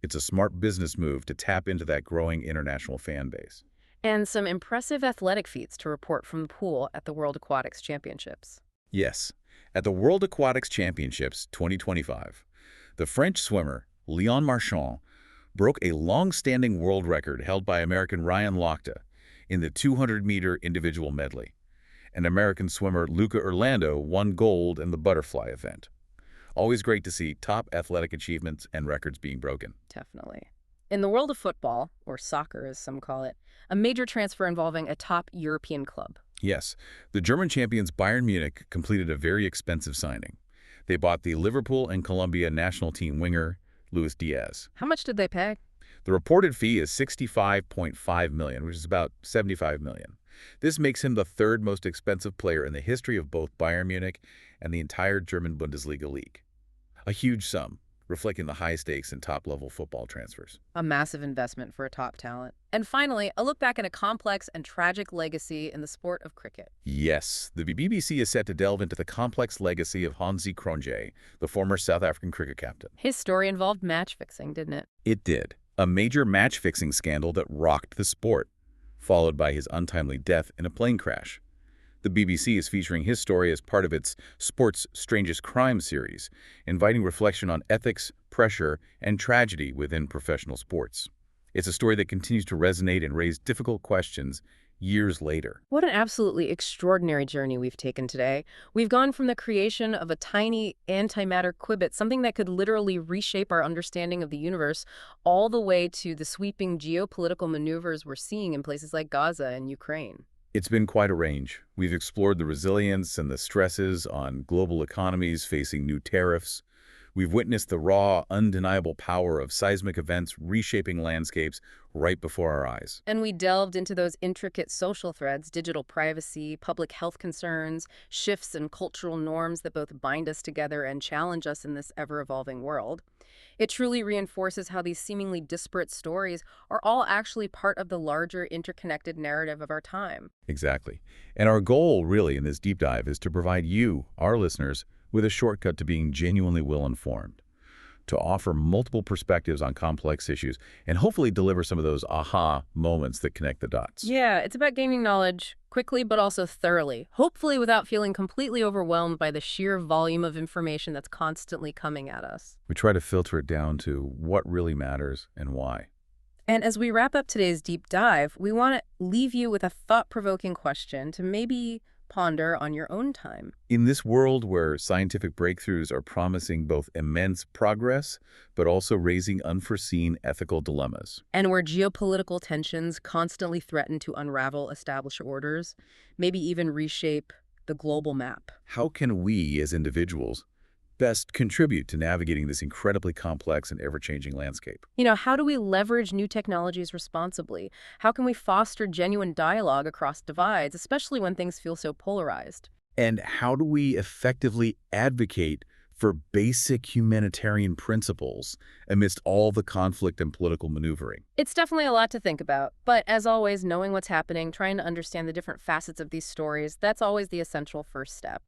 It's a smart business move to tap into that growing international fan base. And some impressive athletic feats to report from the pool at the World Aquatics Championships. Yes, at the World Aquatics Championships 2025, the French swimmer Léon Marchand broke a long-standing world record held by American Ryan Lochte in the 200-meter individual medley. And American swimmer Luca Orlando won gold in the butterfly event. Always great to see top athletic achievements and records being broken. Definitely. In the world of football, or soccer as some call it, a major transfer involving a top European club. Yes, the German champions Bayern Munich completed a very expensive signing. They bought the Liverpool and Colombia national team winger, Luis Diaz. How much did they pay? The reported fee is $65.5 million, which is about $75 million. This makes him the third most expensive player in the history of both Bayern Munich and the entire German Bundesliga league. A huge sum, reflecting the high stakes in top-level football transfers. A massive investment for a top talent. And finally, a look back at a complex and tragic legacy in the sport of cricket. Yes, the BBC is set to delve into the complex legacy of Hansi Cronje, the former South African cricket captain. His story involved match fixing, didn't it? It did. A major match-fixing scandal that rocked the sport, followed by his untimely death in a plane crash. The BBC is featuring his story as part of its Sport's Strangest Crime series, inviting reflection on ethics, pressure, and tragedy within professional sports. It's a story that continues to resonate and raise difficult questions years later. What an absolutely extraordinary journey we've taken today. We've gone from the creation of a tiny antimatter quibbit, something that could literally reshape our understanding of the universe, all the way to the sweeping geopolitical maneuvers we're seeing in places like Gaza and Ukraine. It's been quite a range. We've explored the resilience and the stresses on global economies facing new tariffs. We've witnessed the raw, undeniable power of seismic events reshaping landscapes right before our eyes. And we delved into those intricate social threads, digital privacy, public health concerns, shifts in cultural norms that both bind us together and challenge us in this ever-evolving world. It truly reinforces how these seemingly disparate stories are all actually part of the larger interconnected narrative of our time. Exactly. And our goal, really, in this deep dive is to provide you, our listeners, with a shortcut to being genuinely well-informed, to offer multiple perspectives on complex issues, and hopefully deliver some of those aha moments that connect the dots. Yeah, it's about gaining knowledge quickly but also thoroughly, hopefully without feeling completely overwhelmed by the sheer volume of information that's constantly coming at us. We try to filter it down to what really matters and why. And as we wrap up today's deep dive, we want to leave you with a thought-provoking question to maybe ponder on your own time. In this world where scientific breakthroughs are promising both immense progress, but also raising unforeseen ethical dilemmas. And where geopolitical tensions constantly threaten to unravel established orders, maybe even reshape the global map. How can we, as individuals, best contribute to navigating this incredibly complex and ever-changing landscape? How do we leverage new technologies responsibly? How can we foster genuine dialogue across divides, especially when things feel so polarized? And how do we effectively advocate for basic humanitarian principles amidst all the conflict and political maneuvering. It's definitely a lot to think about, but as always, knowing what's happening, trying to understand the different facets of these stories, that's always the essential first step.